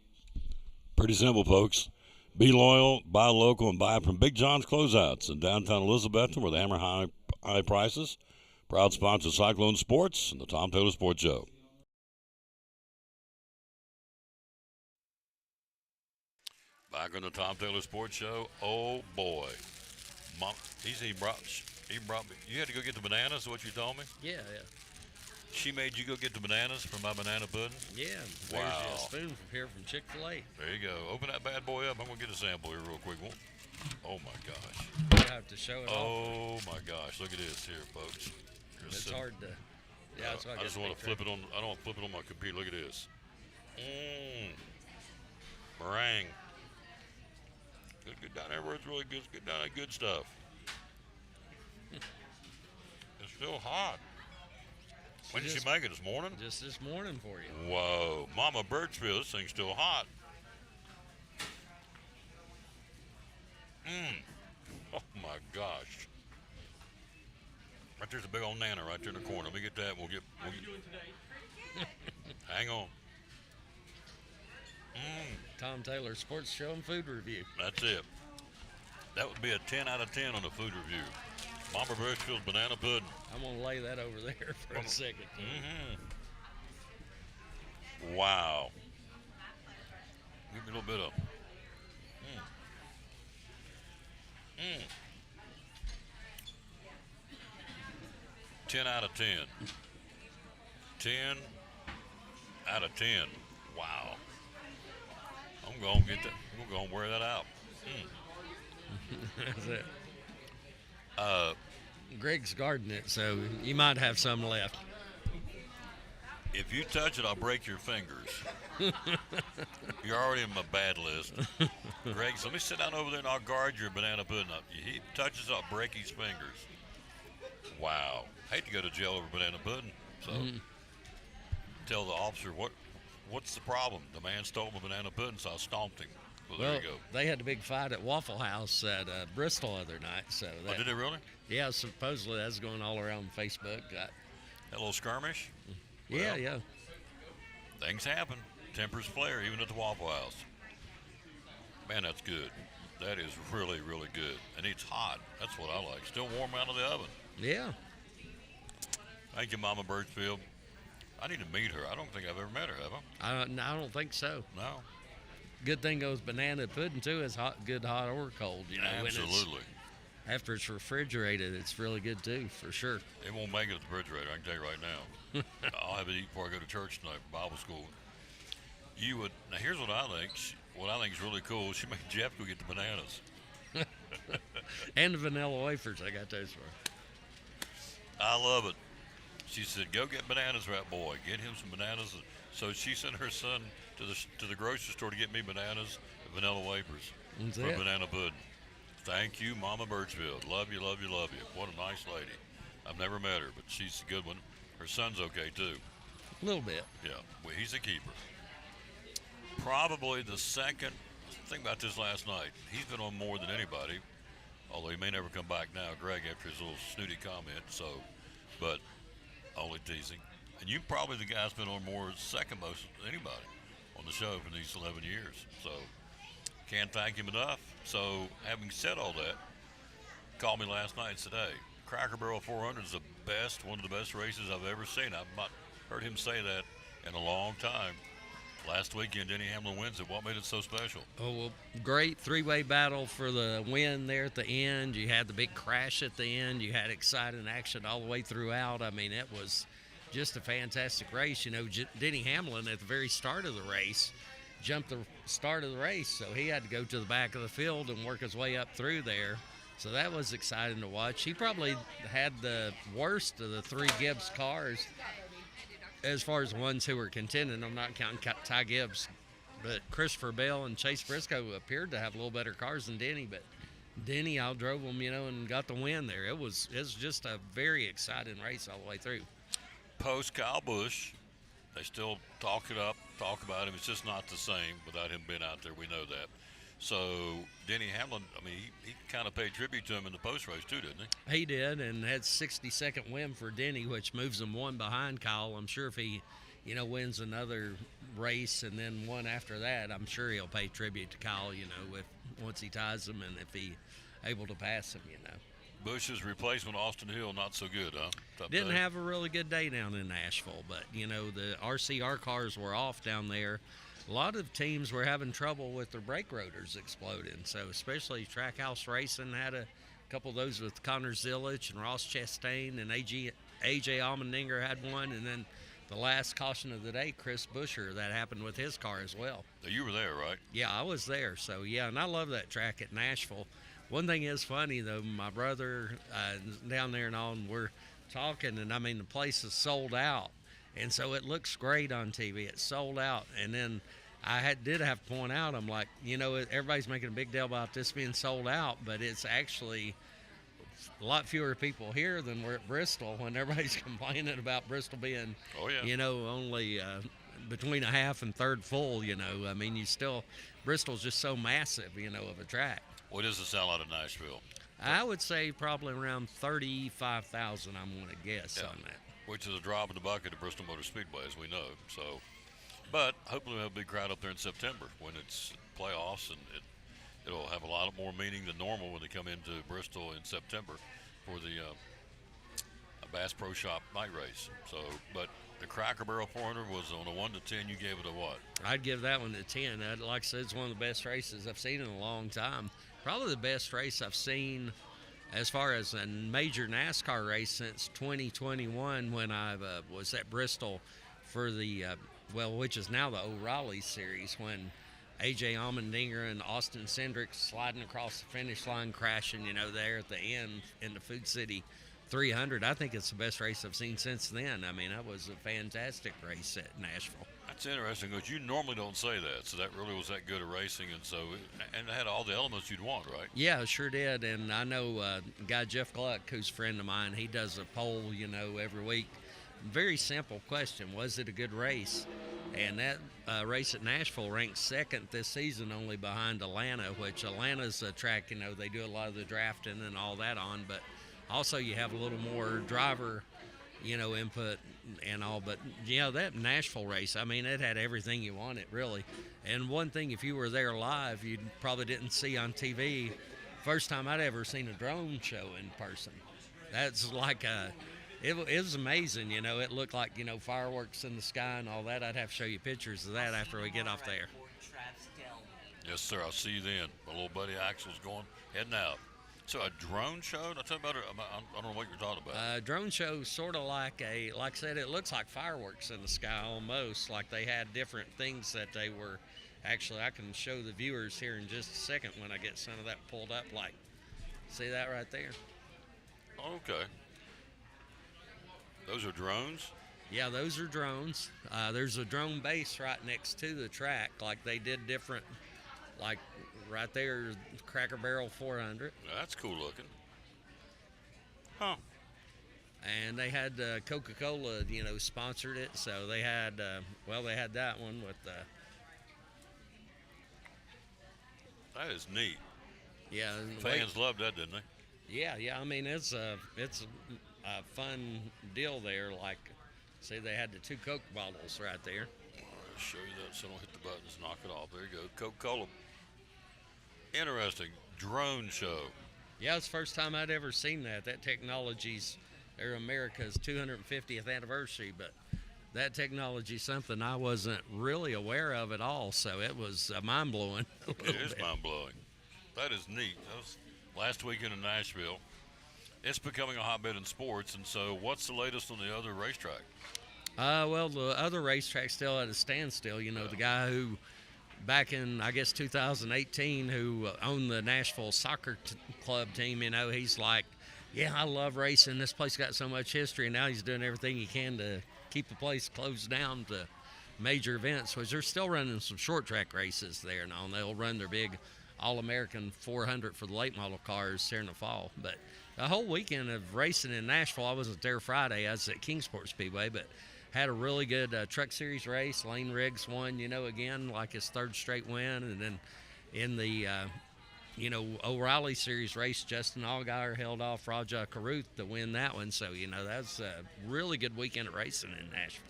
S1: Pretty simple, folks. Be loyal, buy local, and buy from Big John's Closeouts in downtown Elizabethton, where they hammer high prices. Proud sponsor of Cyclone Sports and the Tom Taylor Sports Show. Back on the Tom Taylor Sports Show. Oh boy, Mom, he brought me. You had to go get the bananas. What you told me?
S5: Yeah.
S1: She made you go get the bananas from my banana pudding.
S5: Yeah. There's you a spoon from here from Chick-fil-A.
S1: There you go. Open that bad boy up. I'm gonna get a sample here real quick. Oh my gosh.
S5: You have to show it off.
S1: Oh my gosh. Look at this here, folks.
S5: It's hard to. Yeah, that's why
S1: I just want to flip it on. I don't want to flip it on my computer. Look at this. Meringue. Good down there where it's really good. Good down there, good stuff. It's still hot. When did she make it? This morning?
S5: Just this morning for you.
S1: Whoa, Mama Birchfield, this thing's still hot. Oh my gosh. Right there's a big old nana right there in the corner. Let me get that. We'll get.
S6: How are you doing today?
S1: Hang on.
S5: Tom Taylor Sports Show and Food Review.
S1: That's it. That would be a 10 out of 10 on the food review. Mama Birchfield's banana pudding.
S5: I'm going to lay that over there for a second.
S1: Wow. Give me a little bit of. 10 out of 10. 10 out of 10. Wow. I'm going to get that. I'm going to wear that out.
S5: That's it. Greg's garden it, so you might have some left.
S1: If you touch it, I'll break your fingers. You're already in my bad list. Greg, so let me sit down over there and I'll guard your banana pudding up. If he touches it, I'll break his fingers. Wow. Hate to go to jail over banana pudding. So tell the officer what's the problem. The man stole my banana pudding, so I stomped him. Well, there you go.
S5: They had a big fight at Waffle House at Bristol the other night. So
S1: Oh, did they really?
S5: Yeah, supposedly that's going all around Facebook.
S1: That little skirmish?
S5: Yeah,
S1: Well,
S5: yeah.
S1: Things happen. Tempers flare, even at the Waffle House. Man, that's good. That is really, really good. And it's hot. That's what I like. Still warm out of the oven.
S5: Yeah.
S1: Thank you, Mama Birchfield. I need to meet her. I don't think I've ever met her, have I?
S5: I don't think so.
S1: No.
S5: Good thing goes banana pudding too is good hot or cold. You know,
S1: Absolutely.
S5: After it's refrigerated, it's really good too, for sure.
S1: It won't make it at the refrigerator, I can tell you right now. I'll have it eat before I go to church tonight, Bible school. You would, now here's what I think. What I think is really cool, she made Jeff go get the bananas.
S5: And the vanilla wafers, I got those for.
S1: I love it. She said, "Go get bananas, rat boy. Get him some bananas." So she sent her son to the grocery store to get me bananas and vanilla wafers
S5: That's
S1: for
S5: it.
S1: banana pudding. Thank you, Mama Birchfield. Love you, love you, love you. What a nice lady. I've never met her, but she's a good one. Her son's okay too.
S5: A little bit.
S1: Yeah, well, he's a keeper. Probably the second. Think about this last night. He's been on more than anybody, although he may never come back now, Greg, after his little snooty comment. So, but only teasing. And you probably the guy's been on more second most than anybody on the show for these 11 years. So, can't thank him enough. So, having said all that, called me last night and said, "Hey, Cracker Barrel 400 is the best, one of the best races I've ever seen." I've not heard him say that in a long time. Last weekend, Denny Hamlin wins it. What made it so special?
S5: Oh, well, great three-way battle for the win there at the end. You had the big crash at the end. You had exciting action all the way throughout. I mean, it was just a fantastic race. You know, Denny Hamlin at the very start of the race jumped the start of the race, so he had to go to the back of the field and work his way up through there. So that was exciting to watch. He probably had the worst of the three Gibbs cars as far as the ones who were contending. I'm not counting Ty Gibbs, but Christopher Bell and Chase Briscoe appeared to have a little better cars than Denny, but Denny outdrove them, you know, and got the win there. It was just a very exciting race all the way through.
S1: Post Kyle Busch, they still talk it up, talk about him. It's just not the same without him being out there. We know that. So Denny Hamlin, I mean, he kind of paid tribute to him in the post race too, didn't he?
S5: He did, and had 62nd win for Denny, which moves him one behind Kyle. I'm sure if he, you know, wins another race and then one after that, I'm sure he'll pay tribute to Kyle, you know, if once he ties him and if he able to pass him, you know.
S1: Bush's replacement, Austin Hill, not so good, huh? Tough
S5: Didn't
S1: day.
S5: have a really good day down in Nashville, but, you know, the RCR cars were off down there. A lot of teams were having trouble with their brake rotors exploding, so especially Trackhouse Racing had a couple of those with Connor Zillich and Ross Chastain, and AJ Allmendinger had one, and then the last caution of the day, Chris Buescher, that happened with his car as well.
S1: Now, you were there, right?
S5: Yeah, I was there, so yeah, and I love that track at Nashville. One thing is funny, though, my brother down there and all, and we're talking, and I mean, the place is sold out. And so it looks great on TV. It's sold out. And then I did have to point out, I'm like, you know, everybody's making a big deal about this being sold out, but it's actually a lot fewer people here than we're at Bristol, when everybody's complaining about Bristol being,
S1: Oh, yeah.
S5: you know, only between a half and third full, you know. I mean, Bristol's just so massive, you know, of a track.
S1: What is the sellout of Nashville?
S5: I would say probably around 35,000, I'm going to guess on that.
S1: Which is a drop in the bucket at Bristol Motor Speedway, as we know. So, but hopefully we'll have a big crowd up there in September when it's playoffs, and it'll have a lot more meaning than normal when they come into Bristol in September for the Bass Pro Shop night race. So, but the Cracker Barrel 400 was on a 1 to 10. You gave it a what?
S5: I'd give that one a 10. Like I said, it's one of the best races I've seen in a long time. Probably the best race I've seen as far as a major NASCAR race since 2021, when I was at Bristol for the, which is now the O'Reilly Series, when AJ Allmendinger and Austin Cindric sliding across the finish line, crashing, you know, there at the end in the Food City 300. I think it's the best race I've seen since then. I mean, that was a fantastic race at Nashville.
S1: That's interesting, because you normally don't say that. So that really was that good of racing, and so and it had all the elements you'd want, right?
S5: Yeah, sure did. And I know guy Jeff Gluck, who's a friend of mine, he does a poll, you know, every week. Very simple question: was it a good race? And that race at Nashville ranked second this season, only behind Atlanta, which Atlanta's a track, you know, they do a lot of the drafting and all that on, but also you have a little more driver, you know, input and all. But, you know, that Nashville race, I mean, it had everything you wanted, really. And one thing, if you were there live, you probably didn't see on TV, first time I'd ever seen a drone show in person. That's like it was amazing, you know. It looked like, you know, fireworks in the sky and all that. I'd have to show you pictures of that after we get off there.
S1: Yes, sir. I'll see you then. My little buddy Axel's heading out. So a drone show? I'll tell you about it. I don't know what you're talking about.
S5: Drone show, sort of like like I said, it looks like fireworks in the sky almost. Like they had different things that they were. Actually, I can show the viewers here in just a second when I get some of that pulled up. Like, see that right there?
S1: Okay. Those are drones?
S5: Yeah, those are drones. There's a drone base right next to the track, like they did different, like right there, Cracker Barrel 400.
S1: That's cool looking. Huh.
S5: And they had Coca-Cola, sponsored it. So they had, they had that one with,
S1: That is neat.
S5: yeah. and the
S1: Fans loved that, didn't they?
S5: Yeah. I mean, it's a fun deal there. Like, see, they had the 2 Coke bottles right there.
S1: I'll show you that so don't hit the buttons, knock it off. There you go. Coca-Cola. Interesting. Drone show.
S5: Yeah, it's the first time I'd ever seen that. That technology's America's 250th anniversary, but that technology's something I wasn't really aware of at all. So it was mind-blowing.
S1: It is mind-blowing. That is neat. That was last weekend in Nashville. It's becoming a hotbed in sports, and so what's the latest on the other racetrack?
S5: The other racetrack's still at a standstill. The guy who, back in, I guess, 2018, who owned the Nashville soccer club team, he's like, yeah, I love racing. This place got so much history, and now he's doing everything he can to keep the place closed down to major events, which they're still running some short track races there now, and they'll run their big All-American 400 for the late model cars here in the fall. But the whole weekend of racing in Nashville, I wasn't there Friday. I was at Kingsport Speedway, but had a really good Truck Series race. Lane Riggs won, again, like his 3rd straight win. And then in the, O'Reilly Series race, Justin Allgaier held off Raja Caruth to win that one. So, that's a really good weekend of racing in Nashville.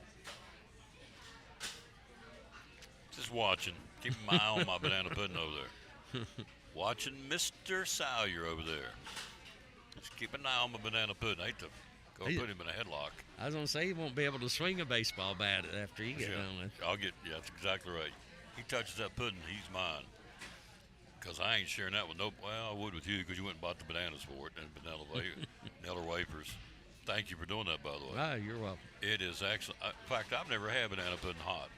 S1: Just watching. Keeping my eye on my banana pudding over there. Watching Mr. Sawyer over there. Just keep an eye on my banana pudding. I hate to go put him in a headlock.
S5: I was going to say, he won't be able to swing a baseball bat after you get
S1: Yeah,
S5: done with.
S1: that's exactly right. He touches that pudding, he's mine. Because I ain't sharing that with no. Well, I would with you because you went and bought the bananas for it and vanilla wafers. Thank you for doing that, by the way.
S5: Oh, you're welcome.
S1: It is excellent. In fact, I've never had banana pudding hot.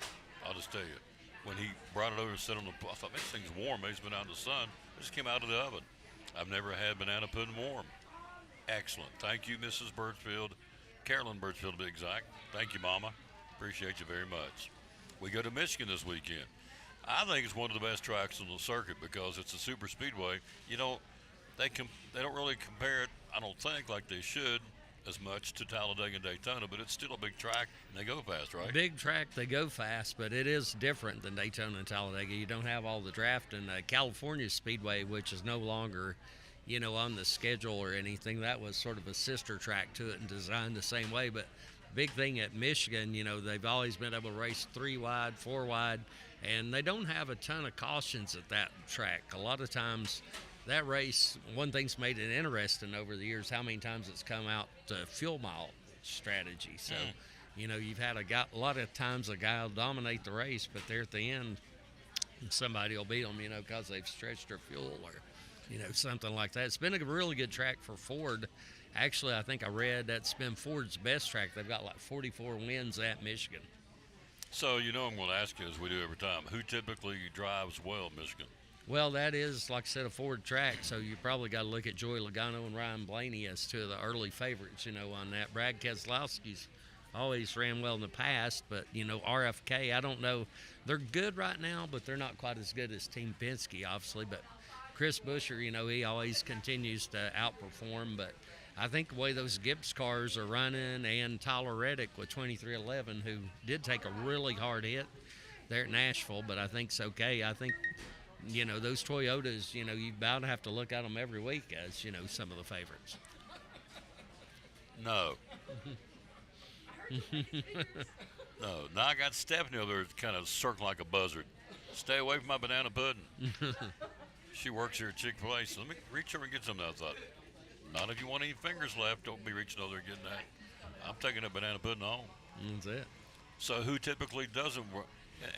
S1: I'll just tell you. When he brought it over and set on the, I thought, this thing's warm. It's been out in the sun. It just came out of the oven. I've never had banana pudding warm. Excellent. Thank you, Mrs. Birchfield. Carolyn Birchfield, to be exact. Thank you, Mama. Appreciate you very much. We go to Michigan this weekend. I think it's one of the best tracks on the circuit because it's a super speedway. They don't really compare it, I don't think, like they should as much to Talladega and Daytona, but it's still a big track and they go fast, right?
S5: Big track, they go fast, but it is different than Daytona and Talladega. You don't have all the draft. And California Speedway, which is no longer, on the schedule or anything, that was sort of a sister track to it and designed the same way. But big thing at Michigan, they've always been able to race 3 wide, 4 wide, and they don't have a ton of cautions at that track. A lot of times that race, one thing's made it interesting over the years, how many times it's come out to fuel mile strategy. So, you've had a lot of times a guy will dominate the race, but there at the end, somebody will beat them, because they've stretched their fuel or, something like that. It's been a really good track for Ford. Actually, I think I read that's been Ford's best track. They've got like 44 wins at Michigan.
S1: So, I'm going to ask you, as we do every time, who typically drives well at Michigan?
S5: Well, that is, like I said, a Ford track, so you probably got to look at Joey Logano and Ryan Blaney as two of the early favorites, on that. Brad Keselowski's always ran well in the past, but, RFK, I don't know. They're good right now, but they're not quite as good as Team Penske, obviously. But Chris Buescher, he always continues to outperform. But I think the way those Gibbs cars are running, and Tyler Reddick with 2311, who did take a really hard hit there at Nashville, but I think it's okay. I think, those Toyotas, you about to have to look at them every week as, some of the favorites.
S1: No. No. Now I got Stephanie over there kind of circling like a buzzard. Stay away from my banana pudding. She works here at Chick-fil-A, so let me reach over and get some of that. Not if you want any fingers left. Don't be reaching over there and getting that. I'm taking that banana pudding home.
S5: That's it.
S1: So who typically doesn't work?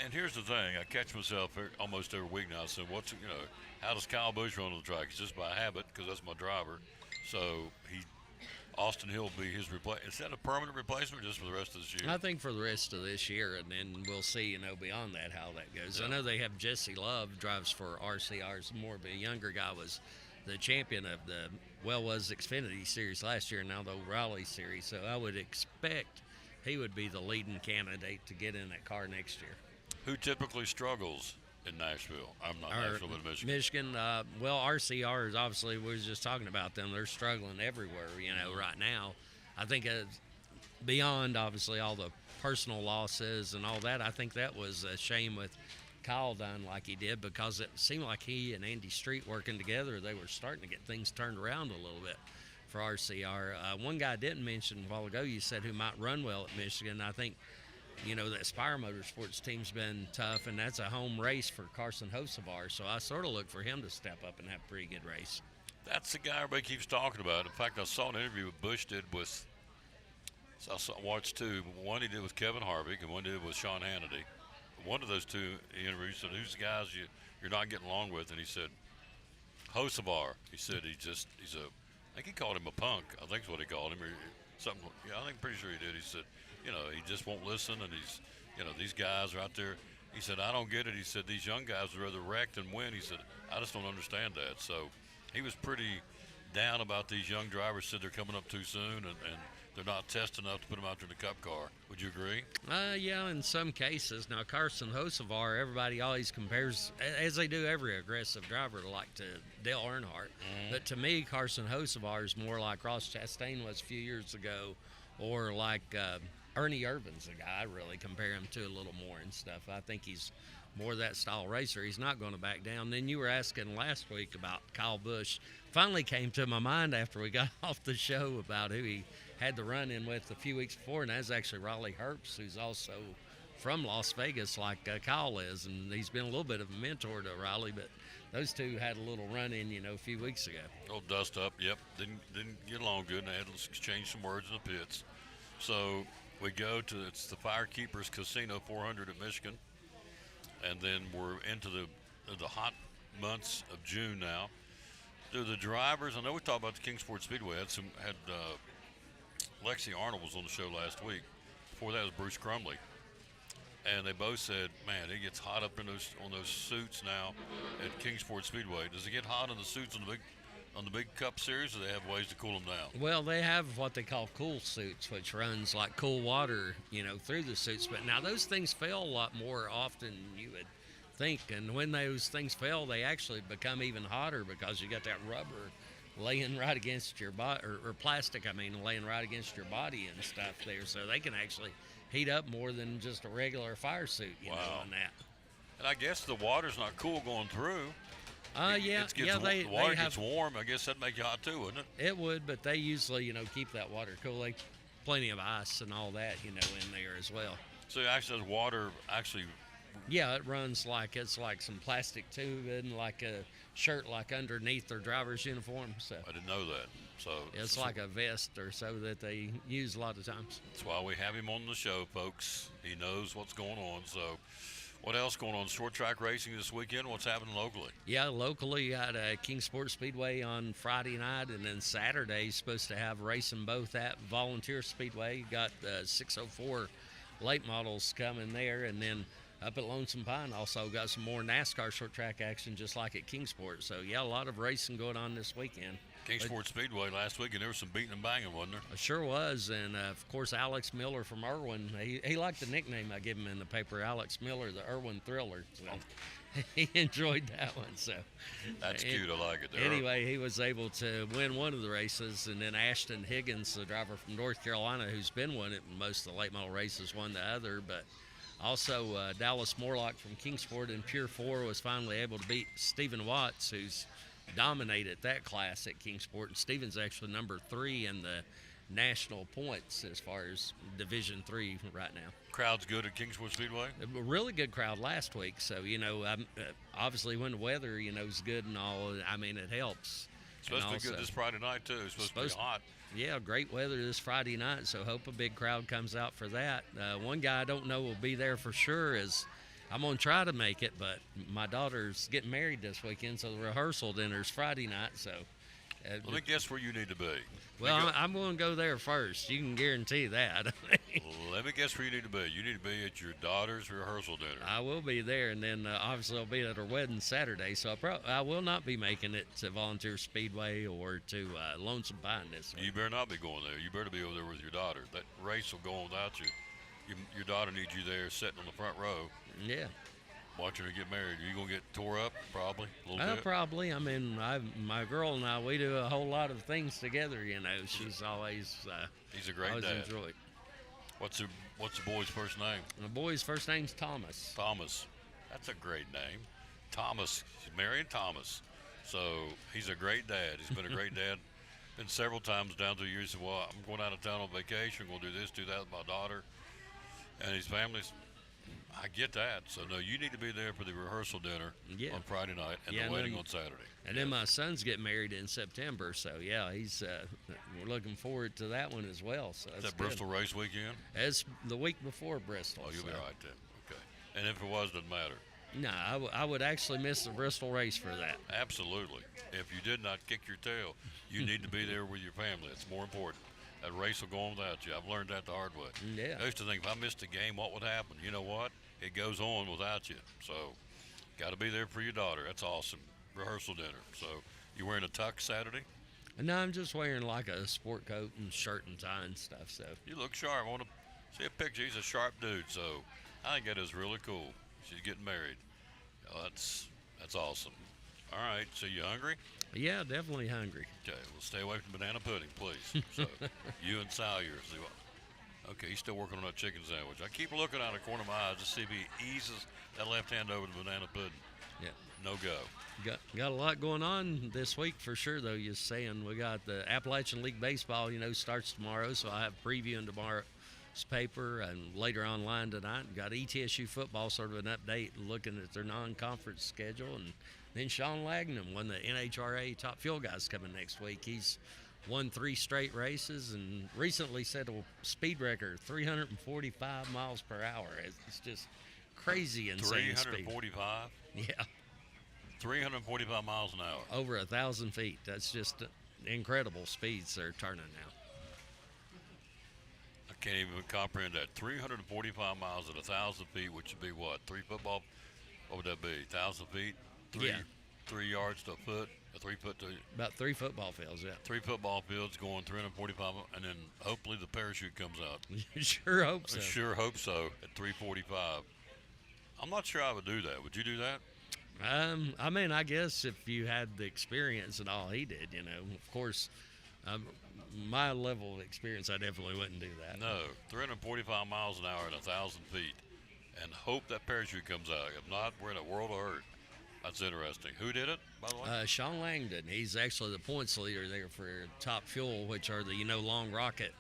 S1: And here's the thing. I catch myself almost every week now saying, how does Kyle Busch run on the track? It's just by habit because that's my driver. So Austin Hill will be his replacement. Is that a permanent replacement just for the rest of this year?
S5: I think for the rest of this year, and then we'll see, beyond that how that goes.
S1: Yeah.
S5: I know they have Jesse Love drives for RCR's more of a younger guy, was the champion of the was Xfinity Series last year, and now the Raleigh Series. So I would expect he would be the leading candidate to get in that car next year.
S1: Who typically struggles in Nashville? I'm not Nashville, but Michigan.
S5: Michigan, RCR is obviously, we were just talking about them. They're struggling everywhere, right now. I think beyond, obviously, all the personal losses and all that, I think that was a shame with Kyle done like he did, because it seemed like he and Andy Street working together, they were starting to get things turned around a little bit for RCR. One guy I didn't mention a while ago, you said who might run well at Michigan. I think, the Aspire Motorsports team's been tough, and that's a home race for Carson Hocevar. So I sort of look for him to step up and have a pretty good race.
S1: That's the guy everybody keeps talking about. In fact, I saw an interview with Bush did with, watched two. One he did with Kevin Harvick, and one he did with Sean Hannity. One of those two he interviewed said, "Who's the guys you're not getting along with?" And he said, "Hocevar." He said I think he called him a punk. I think is what he called him, or something. Yeah, I think pretty sure he did. He said, he just won't listen, and these guys are out there. He said, "I don't get it." He said, "These young guys would rather wreck than win." He said, "I just don't understand that." So he was pretty down about these young drivers. Said they're coming up too soon, and they're not testing enough to put them out there in the Cup car. Would you agree?
S5: Yeah, in some cases. Now, Carson Hocevar, everybody always compares, as they do every aggressive driver, to Dale Earnhardt. But to me, Carson Hocevar is more like Ross Chastain was a few years ago, or like Ernie Irvin's a guy I really compare him to a little more and stuff. I think he's more that style racer. He's not going to back down. Then you were asking last week about Kyle Busch. Finally came to my mind after we got off the show about who he had the run-in with a few weeks before, and that's actually Raleigh Herbst, who's also from Las Vegas like Kyle is, and he's been a little bit of a mentor to Riley, but those two had a little run-in, a few weeks ago.
S1: Oh, dust up, yep. Didn't get along good, and they had to exchange some words in the pits. So we go to, it's the Firekeepers Casino 400 at Michigan, and then we're into the hot months of June now. Do the drivers, I know we talked about the Kingsport Speedway, had Lexi Arnold was on the show last week. Before that was Bruce Crumley. And they both said, man, it gets hot up on those suits now at Kingsport Speedway. Does it get hot on the suits on the big Cup Series, or do they have ways to cool them down?
S5: Well, they have what they call cool suits, which runs like cool water, through the suits. But now those things fail a lot more often than you would think. And when those things fail, they actually become even hotter because you got that rubber laying right against your body, or plastic, laying right against your body and stuff there. So they can actually heat up more than just a regular fire suit, you know, on that.
S1: And I guess the water's not cool going through. The water gets warm. I guess that'd make you hot too, wouldn't it?
S5: It would, but they usually, keep that water cool. They plenty of ice and all that, in there as well.
S1: So actually, does water actually?
S5: Yeah, it runs like it's like some plastic tubing, like a shirt, like underneath their driver's uniform. So
S1: I didn't know that. So
S5: it's like a vest or so that they use a lot of times.
S1: That's why we have him on the show, folks. He knows what's going on. So. What else going on? Short track racing this weekend? What's happening locally?
S5: Yeah, locally, you had Kingsport Speedway on Friday night, and then Saturday, supposed to have racing both at Volunteer Speedway. You got 604 late models coming there, and then up at Lonesome Pine also got some more NASCAR short track action just like at Kingsport. So, yeah, a lot of racing going on this weekend.
S1: Kingsport Speedway last week, and there was some beating and banging, wasn't there?
S5: Sure was, and of course Alex Miller from Irwin. He liked the nickname I gave him in the paper, Alex Miller, the Irwin Thriller. So he enjoyed that one. So
S1: that's cute. I like it. There.
S5: Anyway, he was able to win one of the races, and then Ashton Higgins, the driver from North Carolina, who's been winning most of the late model races, won the other. But also Dallas Morlock from Kingsport in Pure 4 was finally able to beat Stephen Watts, who's dominated that class at Kingsport, and Stevens actually number 3 in the national points as far as Division 3 right now.
S1: Crowd's good at Kingsport Speedway?
S5: A really good crowd last week, so obviously when the weather is good and all, it helps.
S1: It's supposed to be good this Friday night too. It's supposed to be hot.
S5: Yeah, great weather this Friday night, so hope a big crowd comes out for that. One guy I don't know will be there for sure is I'm going to try to make it, but my daughter's getting married this weekend, so the rehearsal dinner's Friday night. So,
S1: Let me guess where you need to be.
S5: Well, I'm going to go there first. You can guarantee that.
S1: Let me guess where you need to be. You need to be at your daughter's rehearsal dinner.
S5: I will be there, and then obviously I'll be at her wedding Saturday, so I will not be making it to Volunteer Speedway or to Lonesome Pine this week.
S1: You better not be going there. You better be over there with your daughter. That race will go on without you. Your daughter needs you there sitting on the front row.
S5: Yeah.
S1: Watching her get married. Are you going to get tore up? Probably a little bit.
S5: Probably. I mean, my girl and I, we do a whole lot of things together. You know, she's always.
S1: He's a great
S5: always
S1: dad.
S5: Enjoy it.
S1: What's the boy's first name?
S5: The boy's first name's Thomas.
S1: Thomas. That's a great name. Thomas. She's marrying Thomas. So he's a great dad. He's been a great dad. Been several times down through the years. He said, well, I'm going out of town on vacation. We'll do this, do that with my daughter and his families. I get that. So, no, you need to be there for the rehearsal dinner on Friday night and the wedding on Saturday.
S5: And then my son's getting married in September. So, yeah, he's we're looking forward to that one as well. So
S1: Is that Bristol race weekend?
S5: It's the week before Bristol.
S1: Oh, you'll be right then. Okay. And if it was, doesn't matter.
S5: No, I would actually miss the Bristol race for that.
S1: Absolutely. If you did not kick your tail, you need to be there with your family. It's more important. That race will go on without you. I've learned that the hard way.
S5: Yeah.
S1: I used to think if I missed a game, what would happen? You know what? It goes on without you. So, got to be there for your daughter. That's awesome. Rehearsal dinner. So, you wearing a tux Saturday?
S5: No, I'm just wearing like a sport coat and shirt and tie and stuff. So
S1: you look sharp. I want to see a picture. He's a sharp dude. So, I think that is really cool. She's getting married. That's awesome. All right. So, you hungry?
S5: Yeah, definitely hungry.
S1: Okay. Well, stay away from banana pudding, please. So, you and Sal, okay, he's still working on that chicken sandwich. I keep looking out of the corner of my eyes to see if he eases that left hand over the banana pudding.
S5: Yeah.
S1: No go.
S5: Got a lot going on this week for sure, though. You're saying we got the Appalachian League Baseball, starts tomorrow, so I have preview in tomorrow's paper and later online tonight. Got ETSU football, sort of an update, looking at their non-conference schedule. And then Sean Lagnum, one of the NHRA top fuel guys, coming next week. He's won 3 straight races and recently set a speed record, 345 miles per hour. It's just crazy insane
S1: 345?
S5: Speed. Yeah.
S1: 345 miles an hour.
S5: Over 1,000 feet. That's just incredible speeds they're turning now.
S1: I can't even comprehend that. 345 miles at 1,000 feet, which would be what? 3 football? What would that be? 1,000 feet? 3 yards to a foot? 3 foot to
S5: about 3 football fields, yeah.
S1: 3 football fields going 345, and then hopefully the parachute comes out.
S5: Sure hope so.
S1: I sure hope so at 345. I'm not sure I would do that. Would you do that?
S5: I mean, I guess if you had the experience and all he did, of course, my level of experience, I definitely wouldn't do that.
S1: No, 345 miles an hour at 1,000 feet, and hope that parachute comes out. If not, we're in a world of hurt. That's interesting. Who did it, by the way?
S5: Sean Langdon. He's actually the points leader there for Top Fuel, which are the, long rocket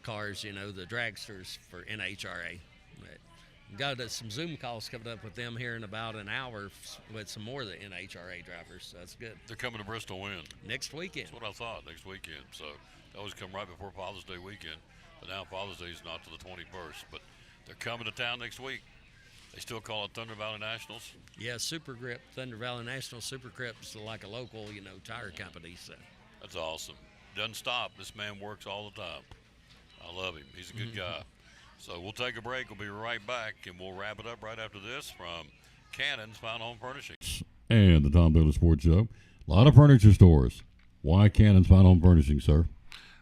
S5: cars, the dragsters for NHRA. Got some Zoom calls coming up with them here in about an hour with some more of the NHRA drivers, so that's good.
S1: They're coming to Bristol when?
S5: Next weekend.
S1: That's what I thought, next weekend. So they always come right before Father's Day weekend, but now Father's Day is not till the 21st. But they're coming to town next week. They still call it Thunder Valley Nationals?
S5: Yeah, Super Grip, Thunder Valley National. Super Grip's like a local, tire company. So
S1: that's awesome. Doesn't stop. This man works all the time. I love him. He's a good guy. So we'll take a break. We'll be right back, and we'll wrap it up right after this from Cannon's Fine Home Furnishings. And the Tom Bailey Sports Show. A lot of furniture stores. Why Cannon's Fine Home Furnishings, sir?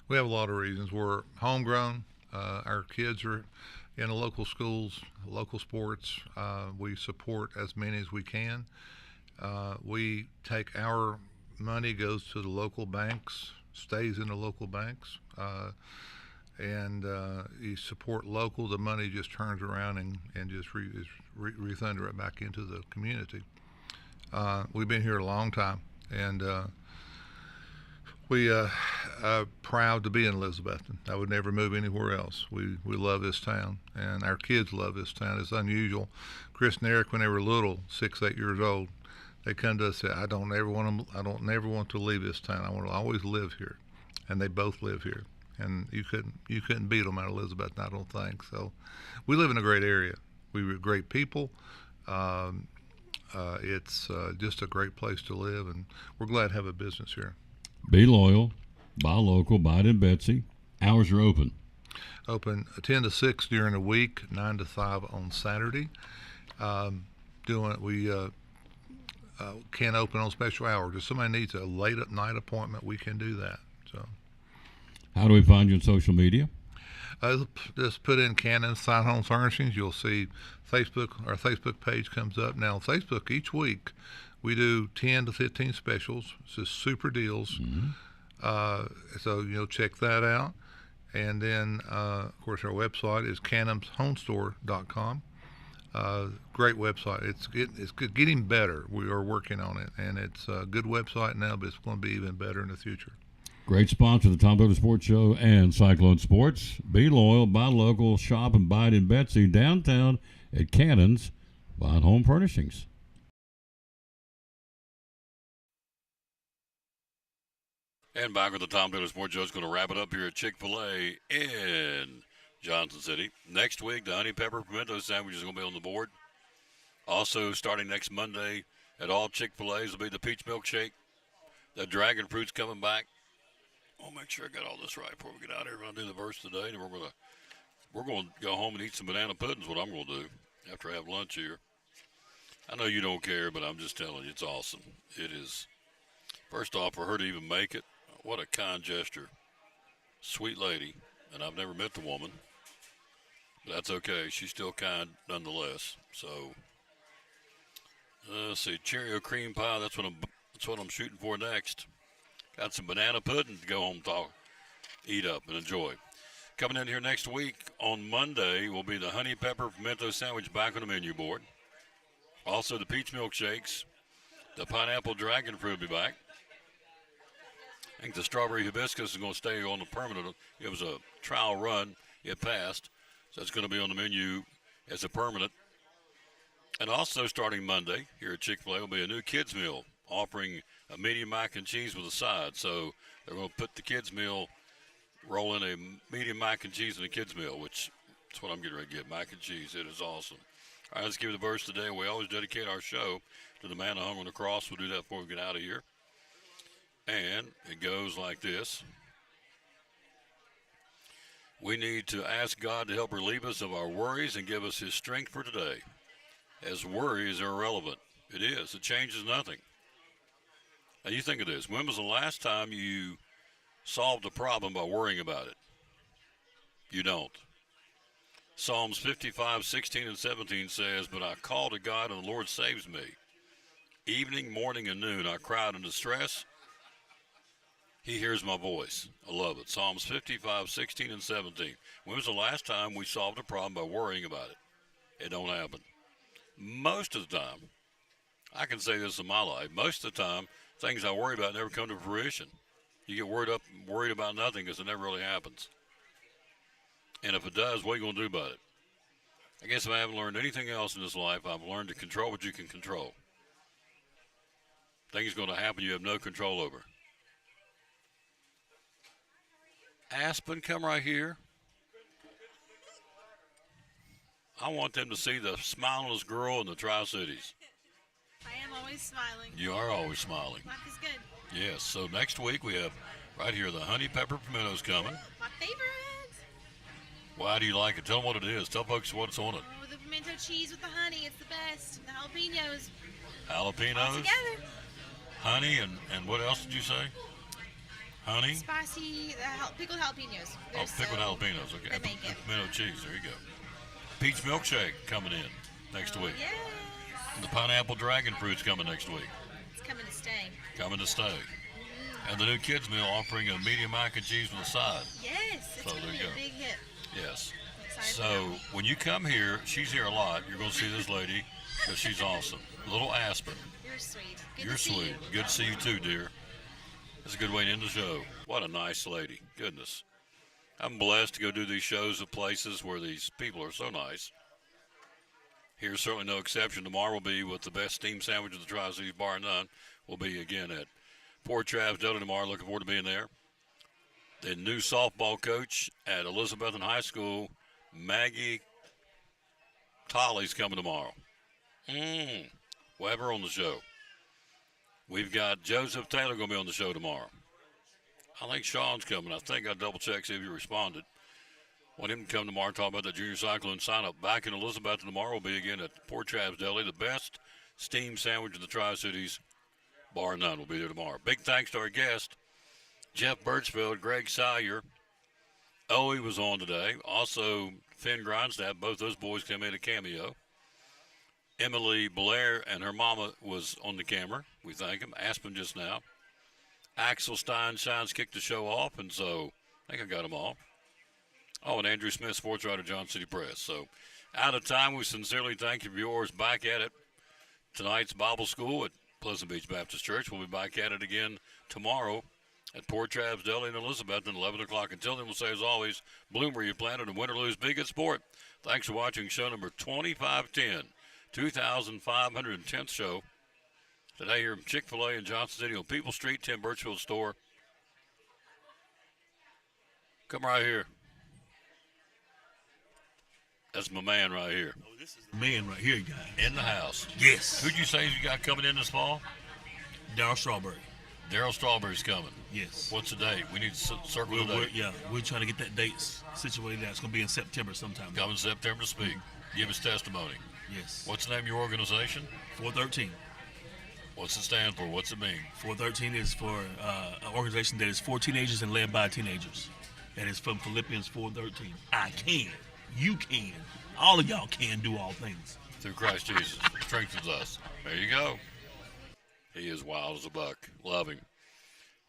S7: We have a lot of reasons. We're homegrown. Our kids are in the local schools, local sports. We support as many as we can. We take our money, goes to the local banks, stays in the local banks. And you support local, the money just turns around and just refunded right back into the community. We've been here a long time, and we are proud to be in Elizabethton. I would never move anywhere else. We love this town, and our kids love this town. It's unusual. Chris and Eric, when they were little, 6, 8 years old, they come to us and say, I don't never want to leave this town. I want to always live here, and they both live here. And you couldn't beat them out of Elizabethton, I don't think. So we live in a great area. We were great people. It's just a great place to live, and we're glad to have a business here.
S1: Be loyal, buy local, buy it in Betsy. Hours are open.
S7: Open 10 to 6 during the week, 9 to 5 on Saturday. We can't open on special hours. If somebody needs a late at night appointment, we can do that. So,
S1: How do we find you on social media?
S7: just put in Cannon's Sign Home Furnishings. You'll see Facebook. Our Facebook page comes up now. On Facebook, each week we do 10 to 15 specials. It's just super deals. So check that out. And then, of course, our website is cannonshomestore.com. Great website. It's getting better. We are working on it, and it's a good website now, but it's going to be even better in the future.
S1: Great sponsor, the Tom Douglas Sports Show and Cyclone Sports. Be loyal, buy local, shop and buy it in Betsy downtown at Cannon's Fine Home Furnishings. And back with the Tom Douglas Sports Show is going to wrap it up here at Chick-fil-A in Johnson City. Next week, the honey pepper pimento sandwich is going to be on the board. Also, starting next Monday at all Chick-fil-A's will be the peach milkshake. The dragon fruit's coming back. I'll make sure I got all this right before we get out of here. We're going to do the verse today, and we're going to go home and eat some banana pudding is what I'm going to do after I have lunch here. I know you don't care, but I'm just telling you, it's awesome. It is. First off, for her to even make it, what a kind gesture. Sweet lady, and I've never met the woman, but that's okay. She's still kind nonetheless. So, let's see, Cheerio cream pie. That's what I'm shooting for next. Got some banana pudding to go home, eat up, and enjoy. Coming in here next week on Monday will be the honey pepper pimento sandwich back on the menu board. Also, the peach milkshakes. The pineapple dragon fruit will be back. I think the strawberry hibiscus is going to stay on the permanent. It was a trial run. It passed. So it's going to be on the menu as a permanent. And also starting Monday here at Chick-fil-A will be a new kids meal offering a medium mac and cheese with a side. So they're going to put the kids meal, roll in a medium mac and cheese in the kids meal, which is what I'm getting ready to get, mac and cheese. It is awesome. All right, let's give the verse today. We always dedicate our show to the man that hung on the cross. We'll do that before we get out of here. And it goes like this. We need to ask God to help relieve us of our worries and give us his strength for today. As worry is irrelevant. It is. It changes nothing. Now you think of this. When was the last time you solved a problem by worrying about it? You don't. Psalms 55, 16, and 17 says, "But I call to God, and the Lord saves me. Evening, morning, and noon I cried in distress. He hears my voice." I love it. Psalms 55, 16, and 17. When was the last time we solved a problem by worrying about it? It don't happen. Most of the time, I can say this in my life, most of the time, things I worry about never come to fruition. You get worried about nothing because it never really happens. And if it does, what are you going to do about it? I guess if I haven't learned anything else in this life, I've learned to control what you can control. Things are going to happen you have no control over. Aspen, come right here. I want them to see the smilingest girl in the Tri-Cities.
S6: I am always smiling.
S1: You are always smiling.
S6: Life is good.
S1: Yes, so next week we have right here the honey pepper pimentos coming.
S6: My favorite.
S1: Why do you like it? Tell them what it is. Tell folks what's on it.
S6: Oh, the pimento cheese with the honey. It's the best. The jalapenos.
S1: Jalapenos,
S6: Together.
S1: honey, and what else did you say? Honey?
S6: Spicy, pickled jalapenos.
S1: Oh, pickled jalapenos. Okay.
S6: They make it.
S1: Pimento cheese. There you go. Peach milkshake coming in next week.
S6: Yes.
S1: The pineapple dragon fruit's coming next week.
S6: It's coming to stay.
S1: Coming to stay. And the new kids meal offering a medium mac and cheese with a side.
S6: Yes. It's
S1: So
S6: going to
S1: there
S6: be
S1: you
S6: a
S1: go.
S6: big hit.
S1: Yes.
S6: I'm excited for
S1: So
S6: that one.
S1: when you come here, she's here a lot. You're going to see this lady because she's awesome. Little Aspen.
S6: You're sweet. Good
S1: You're
S6: to see
S1: sweet.
S6: you.
S1: Good to see you too, dear. That's a good way to end the show. What a nice lady. Goodness. I'm blessed to go do these shows at places where these people are so nice. Here's certainly no exception. Tomorrow will be with the best steam sandwich of the Tri-Cities, bar none. We'll be again at Port Travis Deli tomorrow. Looking forward to being there. The new softball coach at Elizabethton High School, Maggie Tolley's coming tomorrow. We'll have her on the show. We've got Joseph Taylor going to be on the show tomorrow. I think Sean's coming. I think I double-checked, see if he responded. Want him to come tomorrow, talk about the Junior Cyclone sign-up. Back in Elizabeth tomorrow will be again at Port Travis Deli. The best steamed sandwich in the Tri-Cities, bar none, will be there tomorrow. Big thanks to our guest, Jeff Birchfield, Greg Sire. Owie was on today. Also, Finn Grindstaff. Both those boys came in a cameo. Emily Blair and her mama was on the camera. We thank him. Aspen just now. Axel Stein-Shines kicked the show off, and so I think I got them all. Oh, and Andrew Smith, sports writer, John City Press. So, out of time, we sincerely thank you, viewers. Back at it. Tonight's Bible School at Pleasant Beach Baptist Church. We'll be back at it again tomorrow at Port Travis Deli in Elizabeth at 11 o'clock. Until then, we'll say, as always, bloom where you planted and win or lose, be good sport. Thanks for watching show number 2510, 2,510th show. Today here in Chick-fil-A in Johnson City on People Street, Tim Birchfield store. Come right here. That's my man right here.
S8: Oh, this is the man right here, guys.
S1: In the house.
S8: Yes.
S1: Who'd you say you got coming in this fall?
S8: Darryl Strawberry.
S1: Darryl Strawberry's coming.
S8: Yes.
S1: What's the date? We need to circle the date.
S8: We're trying to get that date situated. It's going to be in September sometime.
S1: Coming September to speak. Give us testimony.
S8: Yes.
S1: What's the name of your organization?
S8: 413.
S1: What's it stand for? What's it mean?
S8: 413 is for an organization that is for teenagers and led by teenagers. That is from Philippians 4:13. I can. You can. All of y'all can do all things.
S1: Through Christ Jesus. Strengthens us. There you go. He is wild as a buck. Love him.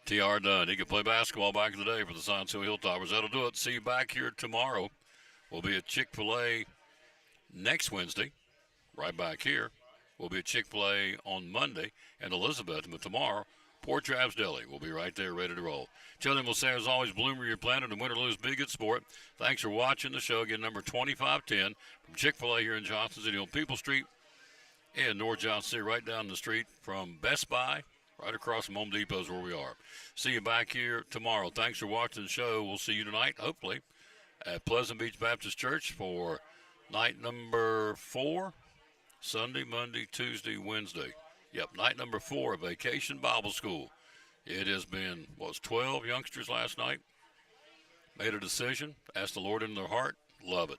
S1: T.R. Dunn. He could play basketball back in the day for the Science Hill Hilltoppers. That'll do it. See you back here tomorrow. We'll be at Chick-fil-A next Wednesday. Right back here. We'll be at Chick-fil-A on Monday and Elizabeth, but tomorrow, Port Travis Deli. We'll be right there ready to roll. Till then, we'll say, as always, bloom where you're planted and win or lose, be a good sport. Thanks for watching the show. Again, number 2510 from Chick-fil-A here in Johnson City on People Street in North Johnson City, right down the street from Best Buy, right across from Home Depot is where we are. See you back here tomorrow. Thanks for watching the show. We'll see you tonight, hopefully, at Pleasant Beach Baptist Church for night number 4. Sunday, Monday, Tuesday, Wednesday. Yep, night number 4 of Vacation Bible School. It has been, 12 youngsters last night. Made a decision, asked the Lord in their heart. Love it.